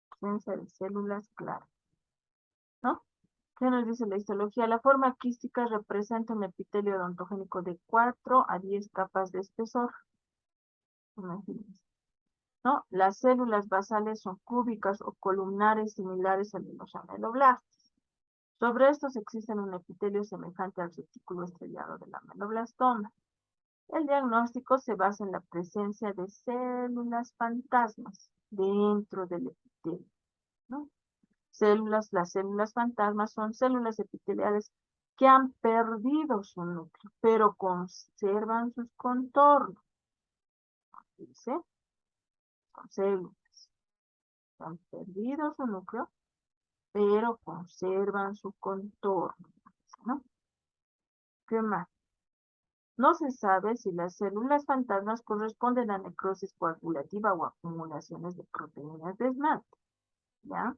Presencia de células claras, ¿no? ¿Qué nos dice la histología? La forma quística representa un epitelio odontogénico de 4 a 10 capas de espesor. Imagínense, ¿no? Las células basales son cúbicas o columnares similares a los ameloblastos. Sobre estos existen un epitelio semejante al retículo estrellado del ameloblastoma. El diagnóstico se basa en la presencia de células fantasmas dentro del epitelio, ¿no? Las células fantasmas son células epiteliales que han perdido su núcleo, pero conservan sus contornos. Dice, son células que han perdido su núcleo, pero conservan su contorno, ¿no? ¿Qué más? No se sabe si las células fantasmas corresponden a necrosis coagulativa o acumulaciones de proteínas de esmalte, ¿ya?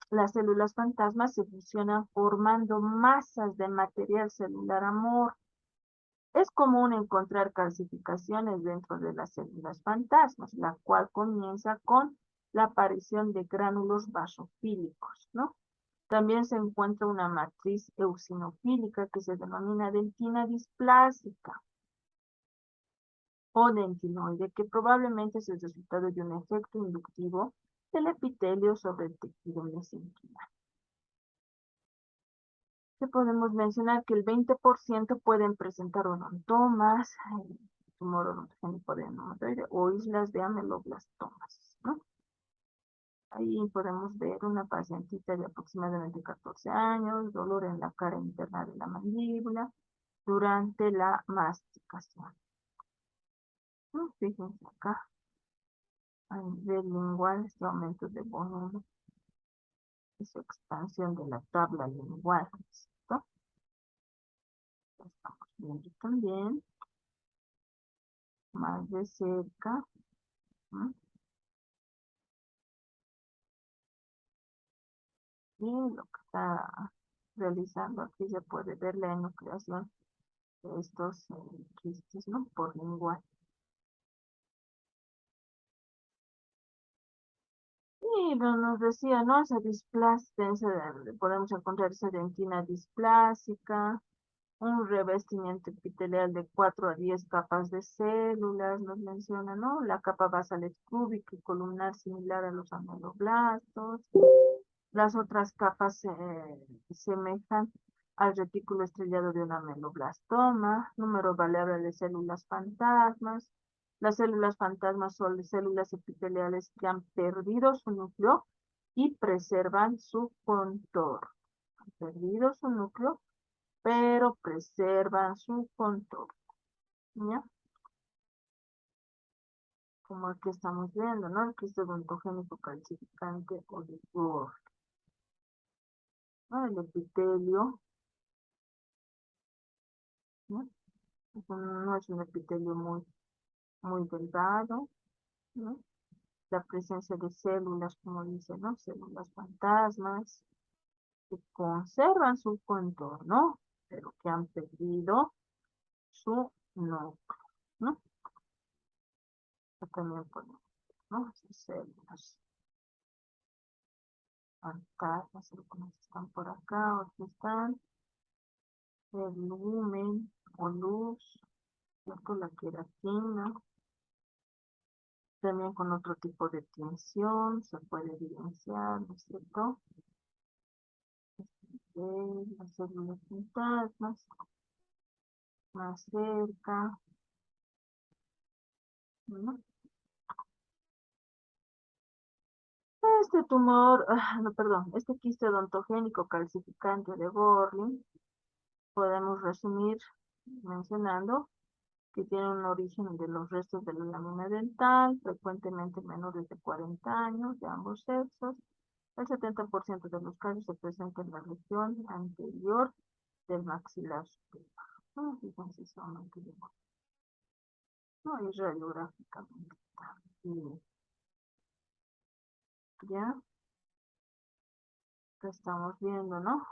Las células fantasmas se fusionan formando masas de material celular amorfo. Es común encontrar calcificaciones dentro de las células fantasmas, la cual comienza con la aparición de gránulos basofílicos, ¿no? También se encuentra una matriz eosinofílica que se denomina dentina displásica o dentinoide, que probablemente es el resultado de un efecto inductivo del epitelio sobre el tejido mesenquimal. Que podemos mencionar que el 20% pueden presentar odontomas, tumor odontogénico de adenomatoide o islas de ameloblastomas, ¿no? Ahí podemos ver una pacientita de aproximadamente 14 años, dolor en la cara interna de la mandíbula durante la masticación. Fíjense acá, a nivel lingual, este aumento de volumen y su expansión de la tabla lingual, ¿cierto? Lo estamos viendo también más de cerca. ¿No? Y lo que está realizando aquí se puede ver la enucleación de estos quistes, ¿no? Por lenguaje. Y nos decía, ¿no? Esa displasia, podemos encontrar esa dentina displásica, un revestimiento epitelial de 4 a 10 capas de células, nos menciona, ¿no? La capa basal es cúbica y columnar similar a los ameloblastos. Las otras capas se semejan al retículo estrellado de un ameloblastoma, número variable de células fantasmas. Las células fantasmas son células epiteliales que han perdido su núcleo y preservan su contorno. Han perdido su núcleo, pero preservan su contorno. ¿Ya? Como el que estamos viendo, ¿no? El quiste odontogénico calcificante o de Gore, ¿no? El epitelio, ¿no? No es un epitelio muy delgado, ¿no? La presencia de células, como dice, ¿no? Células fantasmas, que conservan su contorno, pero que han perdido su núcleo, ¿no? También podemos, ¿no? Estas células fantasmas, algunas están por acá, otras están, el lumen o luz, ¿cierto? La queratina, también con otro tipo de tinción se puede evidenciar, ¿no es cierto? Las células fantasmas, más cerca, ¿no? Este tumor, no, perdón, este quiste odontogénico calcificante de Gorlin, podemos resumir mencionando que tiene un origen de los restos de la lámina dental, frecuentemente menores de 40 años, de ambos sexos. El 70% de los casos se presenta en la región anterior del maxilar superior. No, fíjense solamente no, y radiográficamente también. Ya, que estamos viendo, ¿no?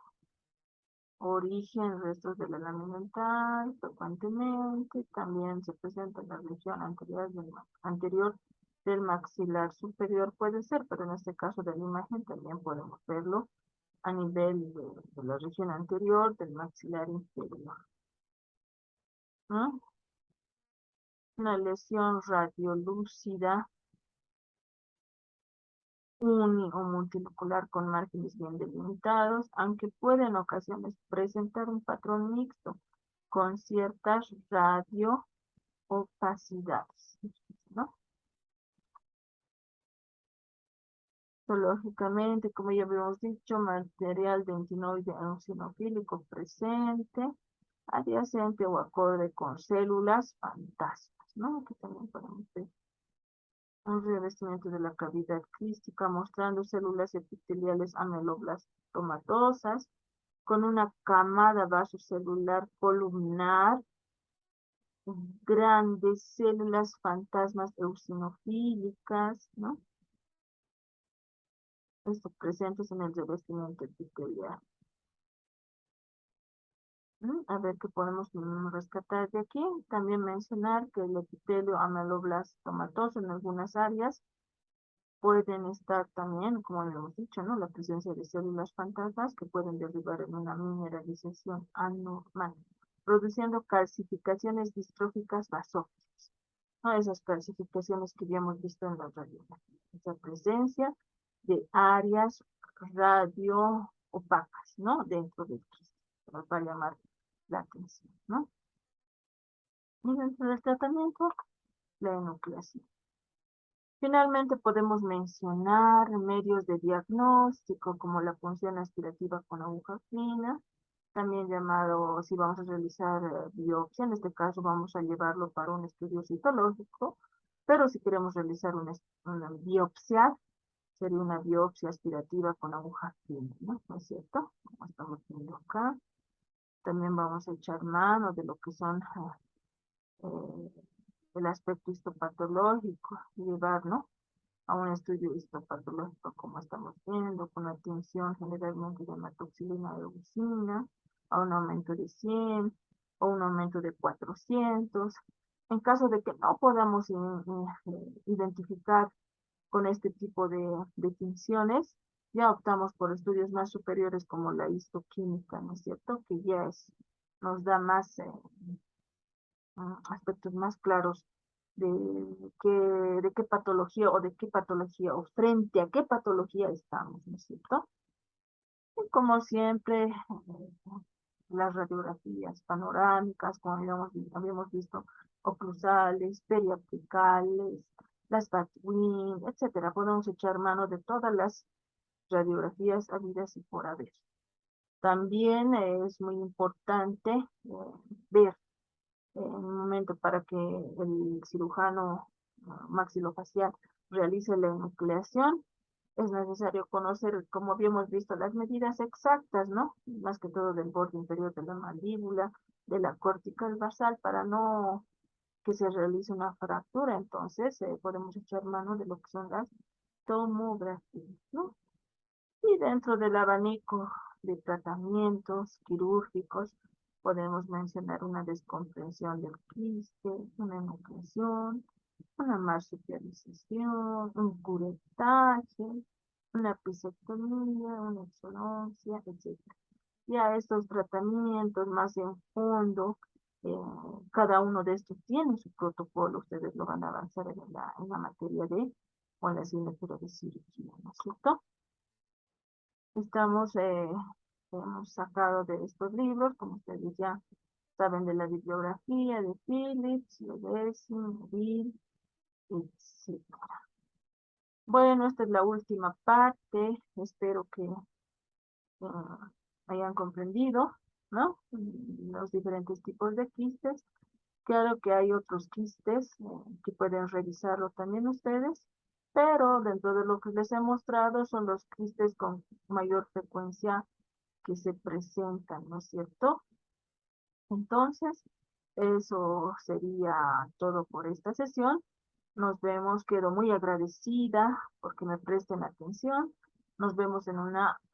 Origen, restos de la lámina dental, frecuentemente, también se presenta en la región anterior del maxilar superior, puede ser, pero en este caso de la imagen también podemos verlo a nivel de la región anterior del maxilar inferior, ¿no? Una lesión radiolúcida uni o multilocular con márgenes bien delimitados, aunque puede en ocasiones presentar un patrón mixto con ciertas radio-opacidades, ¿no? Histológicamente, como ya habíamos dicho, material dentinoide eosinofílico presente, adyacente o acorde con células fantasmas, ¿no? Que también podemos ver un revestimiento de la cavidad quística mostrando células epiteliales ameloblastomatosas con una camada vasocelular columnar, grandes células fantasmas eosinofílicas, ¿no? Esto presentes en el revestimiento epitelial. A ver qué podemos rescatar de aquí. También mencionar que el epitelio ameloblastomatoso en algunas áreas pueden estar también, como hemos dicho, ¿no? La presencia de células fantasmas que pueden derivar en una mineralización anormal, produciendo calcificaciones distróficas basófilas, ¿no? Esas calcificaciones que habíamos visto en la radiografía. Esa presencia de áreas radio opacas, ¿no? Dentro del quiste, nos va a llamar la atención, ¿no? Y dentro del tratamiento, la enucleación. Finalmente podemos mencionar medios de diagnóstico como la punción aspirativa con aguja fina, también llamado, si vamos a realizar biopsia, en este caso vamos a llevarlo para un estudio citológico, pero si queremos realizar una biopsia sería una biopsia aspirativa con aguja fina, ¿no es cierto? Como estamos viendo acá. También vamos a echar mano de lo que son eh, el aspecto histopatológico, llevar, ¿no? A un estudio histopatológico, como estamos viendo, con atención generalmente de hematoxilina de leucina, a un aumento de 100 o un aumento de 400. En caso de que no podamos identificar con este tipo de tinciones, ya optamos por estudios más superiores como la histoquímica, ¿no es cierto? Que ya nos da más aspectos más claros de de qué patología o de qué patología o frente a qué patología estamos, ¿no es cierto? Y como siempre, las radiografías panorámicas, como habíamos visto, oclusales, periapicales, las BATWIN, etcétera. Podemos echar mano de todas las radiografías habidas y por haber. También es muy importante ver en un momento para que el cirujano maxilofacial realice la enucleación, es necesario conocer, como habíamos visto, las medidas exactas, ¿no? Más que todo del borde inferior de la mandíbula, de la cortical basal, para no que se realice una fractura. Entonces, podemos echar mano de lo que son las tomografías, ¿no? Y dentro del abanico de tratamientos quirúrgicos, podemos mencionar una descompresión del quiste, una enucleación, una marsupialización, un curetaje, una pisectomía, una exodoncia, etc. Ya estos tratamientos más en fondo, eh, cada uno de estos tiene su protocolo, ustedes lo van a avanzar en la materia de o en la asignatura de cirugía, ¿no es cierto? Hemos sacado de estos libros, como ustedes ya saben, de la bibliografía de Phillips, Levesque, Bill, etc. Bueno, esta es la última parte. Espero que hayan comprendido, ¿no? Los diferentes tipos de quistes. Claro que hay otros quistes que pueden revisarlo también ustedes, pero dentro de lo que les he mostrado son los quistes con mayor frecuencia que se presentan, ¿no es cierto? Entonces, eso sería todo por esta sesión. Nos vemos, quedo muy agradecida porque me presten atención. Nos vemos en una